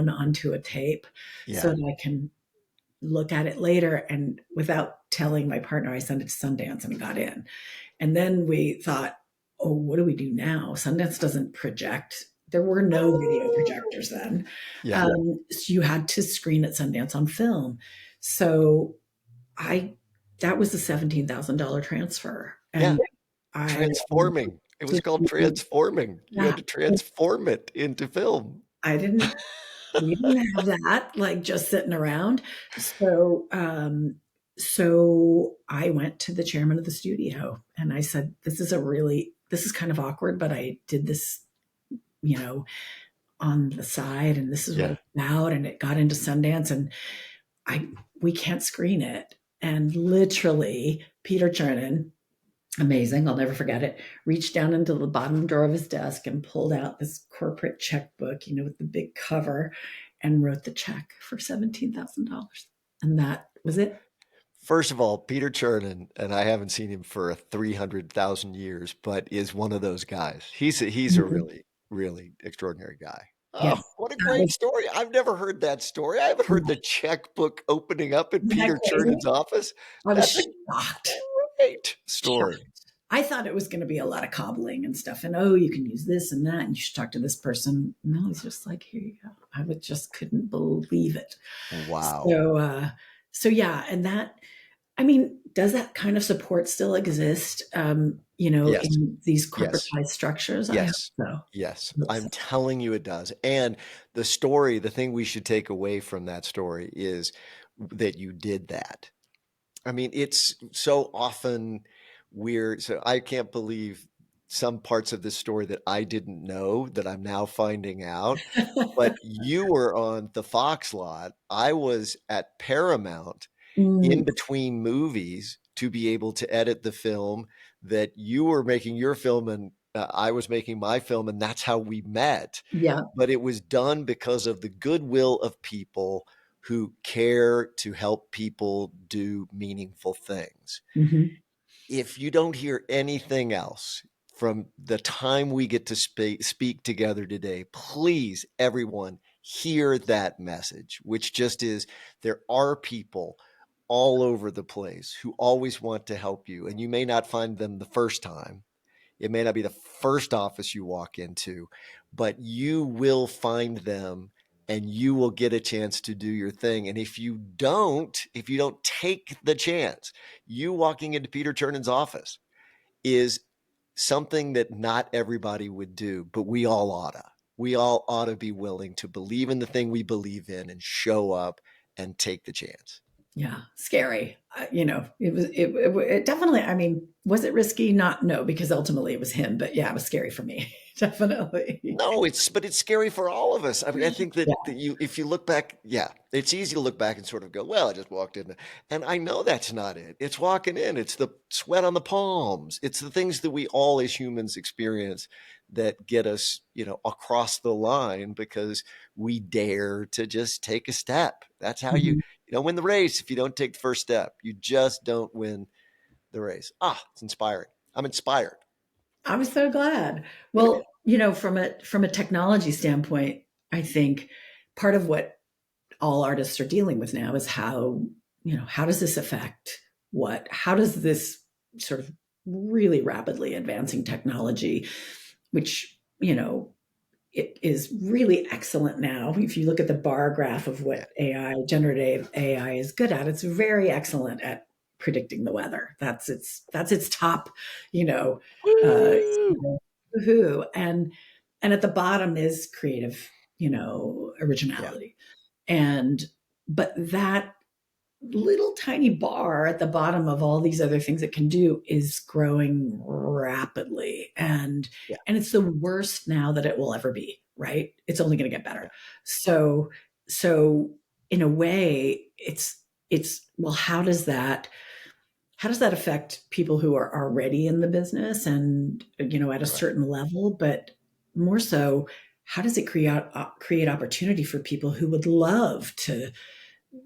onto a tape so yeah, that I can look at it later. And without telling my partner, I sent it to Sundance and it got in. And then we thought, oh, what do we do now? Sundance doesn't project. There were no video projectors then. yeah, So you had to screen at Sundance on film. So I, that was the $17,000 transfer. yeah. And I Transforming. It was did, called transforming. You had yeah, to transform it into film. I didn't, we didn't have that like just sitting around. So I went to the chairman of the studio and I said, this is kind of awkward, but I did this, you know, on the side, and this is what Yeah, it's about. And it got into Sundance, and I we can't screen it. And literally, Peter Chernin, amazing, I'll never forget it, reached down into the bottom drawer of his desk and pulled out this corporate checkbook, with the big cover, and wrote the check for $17,000. And that was it. first of all, Peter Chernin, and I haven't seen him for 300,000 years, but is one of those guys. He's a Mhm. really, really extraordinary guy. Oh, Yes. what a That great was, story. I've never heard that story. I haven't heard the checkbook opening up in isn't that Peter crazy? Chernin's office. I was That's a shocked. great Shocked. story. I thought it was going to be a lot of cobbling and stuff. And oh, you can use this and that, and you should talk to this person. No, it's just like, here you go. I would just couldn't believe it. Wow. So yeah, and that, I mean, does that kind of support still exist? Yes, In these yes. corporatized structures? I hope Yes. so. Yes. I hope I'm so. telling you it does. And the thing we should take away from that story is that you did that. I mean, it's so often weird. So I can't believe some parts of this story that I didn't know that I'm now finding out. But you were on the Fox lot. I was at Paramount in Mm, between movies to be able to edit the film that you were making your film and I was making my film, and that's how we met. yeah. But it was done because of the goodwill of people who care to help people do meaningful things. Hmm. If you don't hear anything else from the time we get to speak together today, please, everyone, hear that message, which just is there are people all over the place who always want to help you, and you may not find them the first time. It may not be the first office you walk into, but you will find them and you will get a chance to do your thing. And if you don't take the chance, you walking into Peter Chernan's office is something that not everybody would do, but we all oughta. We all ought to be willing to believe in the thing we believe in and show up and take the chance. Yeah, scary. It definitely, I mean, was it risky? Not, no, because ultimately it was him, but yeah, it was scary for me. Definitely. No, but it's scary for all of us. I mean, I think Yeah. that if you look back, yeah, it's easy to look back and sort of go, well, I just walked in. And I know that's not it. It's walking in, it's the sweat on the palms, it's the things that we all as humans experience that get us, across the line because we dare to just take a step. That's how Mhm. you don't win the race if you don't take the first step. You just don't win the race. Ah, it's inspiring. I'm inspired. I'm so glad. Well, from a technology standpoint, I think part of what all artists are dealing with now is how does this affect how does this sort of really rapidly advancing technology, which, it is really excellent now. If you look at the bar graph of Yeah. what generative AI is good at, it's very excellent at predicting the weather. That's its top, you know, uh, Woo! woohoo. And at the bottom is creative, Yeah. originality. And but that little tiny bar at the bottom of all these other things it can do is growing rapidly, Yeah. and it's the worst now that it will ever be, right? It's only going to get better. Yeah. So so in a way, it's well, how does that affect people who are already in the business and, at a Right. certain level, but more so, how does it create opportunity for people who would love to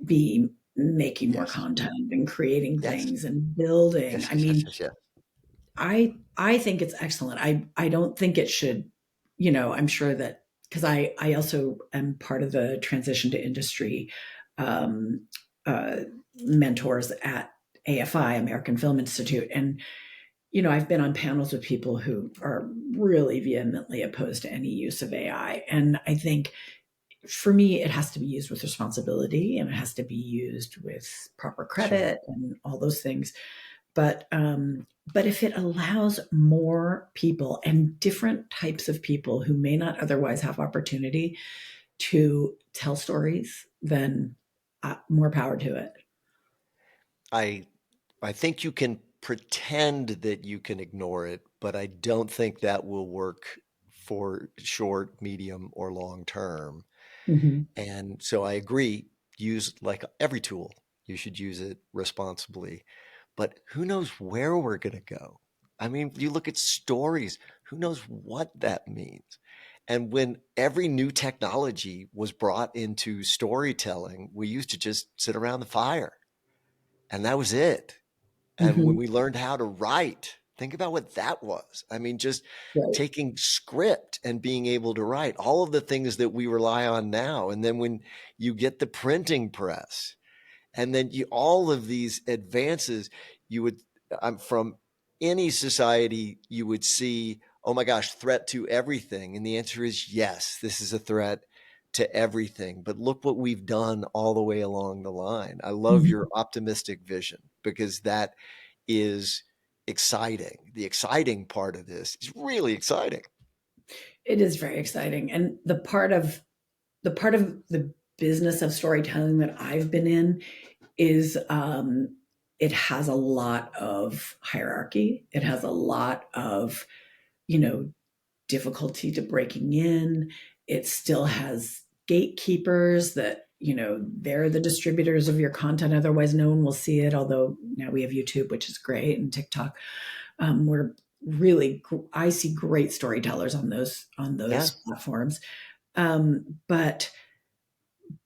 be making more Yes. content and creating Yes. things and building? Yes, I yes, yes, mean, yes, yes. I think it's excellent. I don't think it should, I'm sure that, because I also am part of the transition to industry um, uh, mentors at AFI, American Film Institute, and I've been on panels with people who are really vehemently opposed to any use of AI, and I think for me, it has to be used with responsibility and it has to be used with proper Sure. credit and all those things. But if it allows more people and different types of people who may not otherwise have opportunity to tell stories, then more power to it. I I think you can pretend that you can ignore it, but I don't think that will work for short, medium, or long term. Hmm. And so I agree, use like every tool, you should use it responsibly. But who knows where we're going to go? I mean, you look at stories, who knows what that means? And when every new technology was brought into storytelling, we used to just sit around the fire and that was it. And when Hmm. we learned how to write, think about what that was. I mean, just Right. taking script and being able to write all of the things that we rely on now. And then when you get the printing press, and then all of these advances, you would, from any society, you would see, oh my gosh, threat to everything. And the answer is yes, this is a threat to everything. But look what we've done all the way along the line. I love Hmm. your optimistic vision because that is exciting. The exciting part of this is really exciting. It is very exciting, and the part of the business of storytelling that I've been in is it has a lot of hierarchy. It has a lot of, you know, difficulty to breaking in. It still has gatekeepers that, they're the distributors of your content. Otherwise, no one will see it. Although now we have YouTube, which is great, and TikTok. We're really, I see great storytellers on those Yeah. platforms. But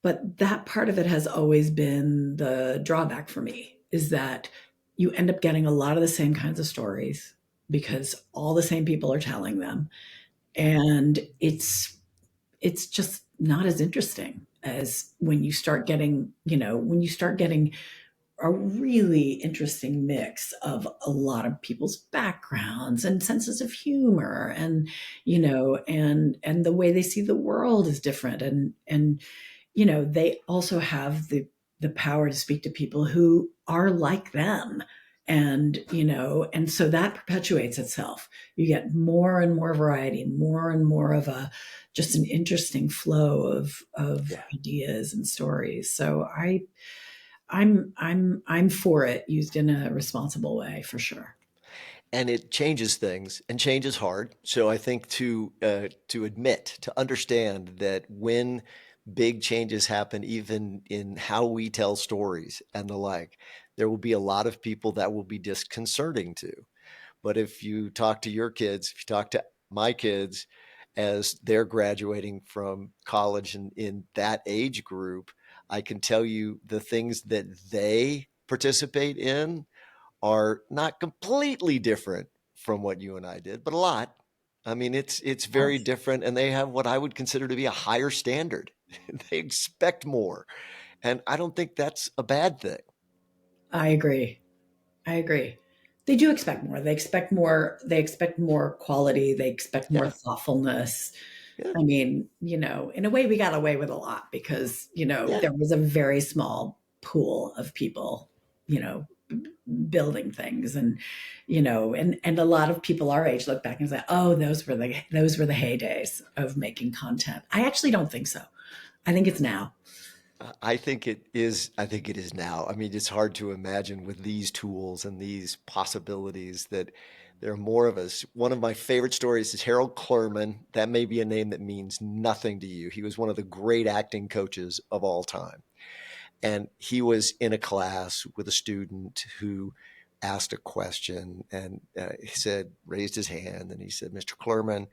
that part of it has always been the drawback for me, is that you end up getting a lot of the same kinds of stories because all the same people are telling them, and it's just not as interesting as when you start getting a really interesting mix of a lot of people's backgrounds and senses of humor, and the way they see the world is different, and they also have the power to speak to people who are like them, and so that perpetuates itself. You get more and more variety, more and more of a just an interesting flow of Yeah. ideas and stories. So I'm for it used in a responsible way for sure. And it changes things, and change is hard. So I think to admit, to understand that when big changes happen, even in how we tell stories and the like, there will be a lot of people that will be disconcerting to. But if you talk to your kids, if you talk to my kids as they're graduating from college and in that age group, I can tell you the things that they participate in are not completely different from what you and I did, but a lot. I mean, it's very Yes, different, and they have what I would consider to be a higher standard. They expect more, and I don't think that's a bad thing. I agree. I agree. They do expect more. They expect more. They expect more quality. They expect more Yeah, thoughtfulness. yeah, I mean, in a way, we got away with a lot because, yeah. there was a very small pool of people, you know, building things and a lot of people our age look back and say, oh, those were the heydays of making content. I actually don't think so. I think it's now. I think it is. I think it is now. I mean, it's hard to imagine with these tools and these possibilities that there are more of us. One of my favorite stories is Harold Clurman. That may be a name that means nothing to you. He was one of the great acting coaches of all time. And he was in a class with a student who asked a question, and he said, raised his hand, and he said, Mr. Clurman,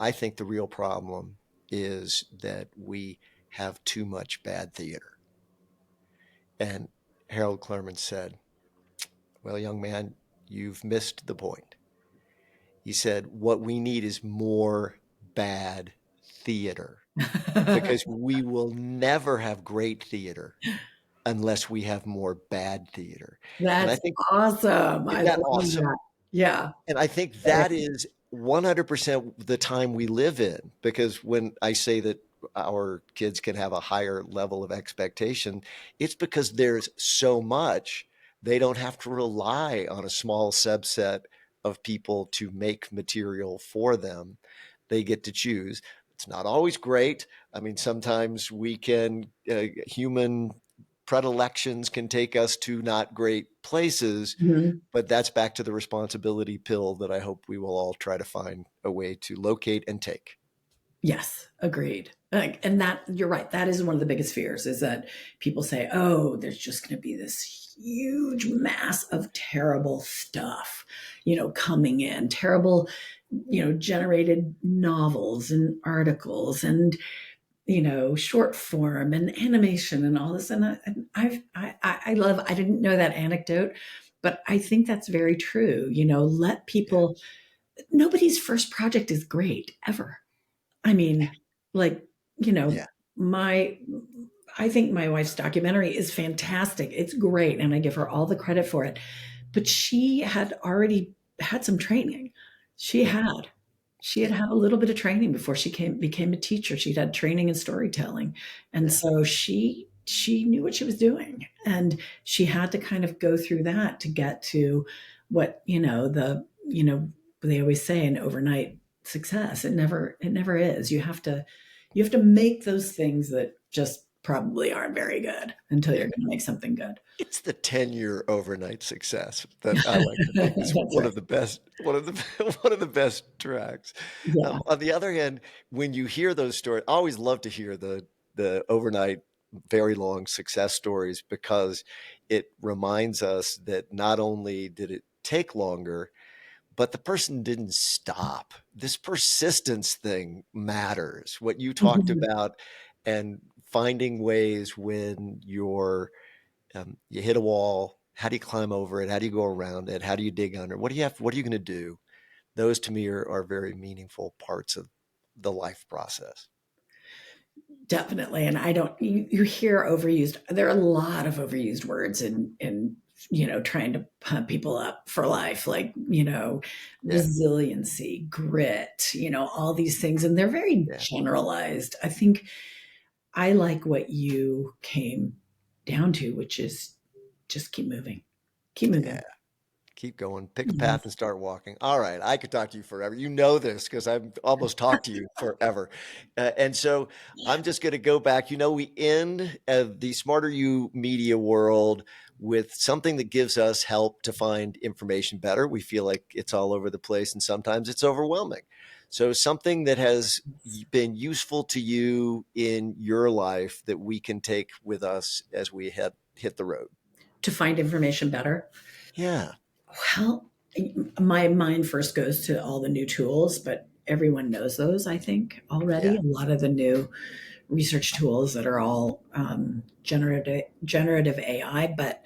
I think the real problem is that we have too much bad theater. And Harold Clurman said, well, young man, you've missed the point. He said, what we need is more bad theater because we will never have great theater unless we have more bad theater. And I That's think, awesome. I isn't that love awesome? that. Yeah. And I think that is 100% the time we live in, because when I say that our kids can have a higher level of expectation, it's because there's so much. They don't have to rely on a small subset of people to make material for them. They get to choose. It's not always great. I mean, sometimes we can, human predilections can take us to not great places, Mhm. but that's back to the responsibility pill that I hope we will all try to find a way to locate and take. Yes, agreed. And that you're right. That is one of the biggest fears is that people say, "Oh, there's just going to be this huge mass of terrible stuff, coming in, terrible, generated novels and articles and short form and animation and all this." And I love. I didn't know that anecdote, but I think that's very true. Let Yeah. people. Nobody's first project is great ever. I mean, like, you know, Yeah. my I think my wife's documentary is fantastic. It's great and I give her all the credit for it. But she had already had some training. She Yeah. had she had Yeah. had a little bit of training before she became a teacher. She'd had training in storytelling. And Yeah. so she knew what she was doing and she had to kind of go through that to get to what, they always say an overnight success. It never is. You have to make those things that just probably aren't very good until Yeah. you're going to make something good. It's the 10-year overnight success that I like to think is That's one right. of the best, one of the one of the best tracks. Yeah. On the other hand, when you hear those stories, I always love to hear the overnight, very long success stories, because it reminds us that not only did it take longer, but the person didn't stop. This persistence thing matters. What you talked Mhm. about, and finding ways when you hit a wall. How do you climb over it? How do you go around it? How do you dig under? What do you have? What are you going to do? Those to me are very meaningful parts of the life process. Definitely. And I don't, you hear overused. There are a lot of overused words in trying to pump people up for life, like, Yeah, resiliency, grit, all these things. And they're very yeah, generalized. I think I like what you came down to, which is just keep moving, keep yeah. moving. Keep going, pick a path and start walking. All right. I could talk to you forever. You know this because I've almost talked to you forever. And so I'm just going to go back. We end the Smarter You media world with something that gives us help to find information better. We feel like it's all over the place and sometimes it's overwhelming. So something that has been useful to you in your life that we can take with us as we hit the road. To find information better. Yeah. Well, my mind first goes to all the new tools, but everyone knows those, I think, already. Yeah. A lot of the new research tools that are all generative AI, but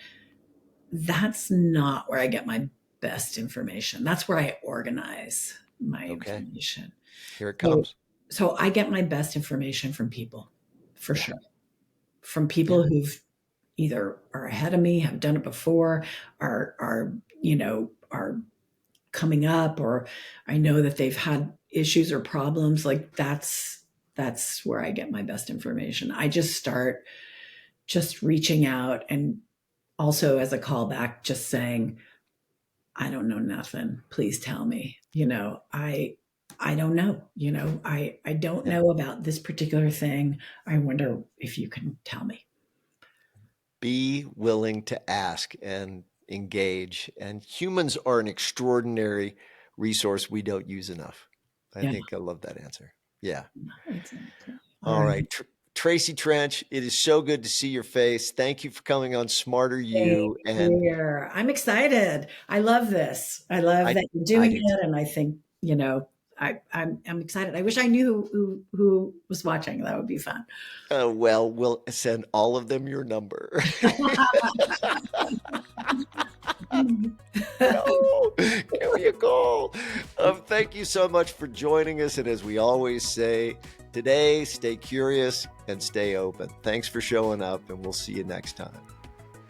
that's not where I get my best information. That's where I organize my Okay. information. Here it So, comes. so I get my best information from people, for Yeah. sure. From Yeah. people who've either are ahead of me, have done it before, are coming up, or I know that they've had issues or problems. Like that's where I get my best information. I just start just reaching out, and also as a callback, just saying, I don't know nothing. Please tell me. I don't know. I don't Yeah. know about this particular thing. I wonder if you can tell me. Be willing to ask and engage. And humans are an extraordinary resource we don't use enough. I Yeah. think I love that answer. Yeah. Exactly. All All right. right. Tracy Trench, it is so good to see your face. Thank you for coming on Smarter Same You. And here. I'm excited. I love this. I love I, that you're I doing do it, too. and I think I'm excited. I wish I knew who was watching. That would be fun. Well, we'll send all of them your number. No, give me a call. Thank you so much for joining us. And as we always say, today, stay curious and stay open. Thanks for showing up, and we'll see you next time.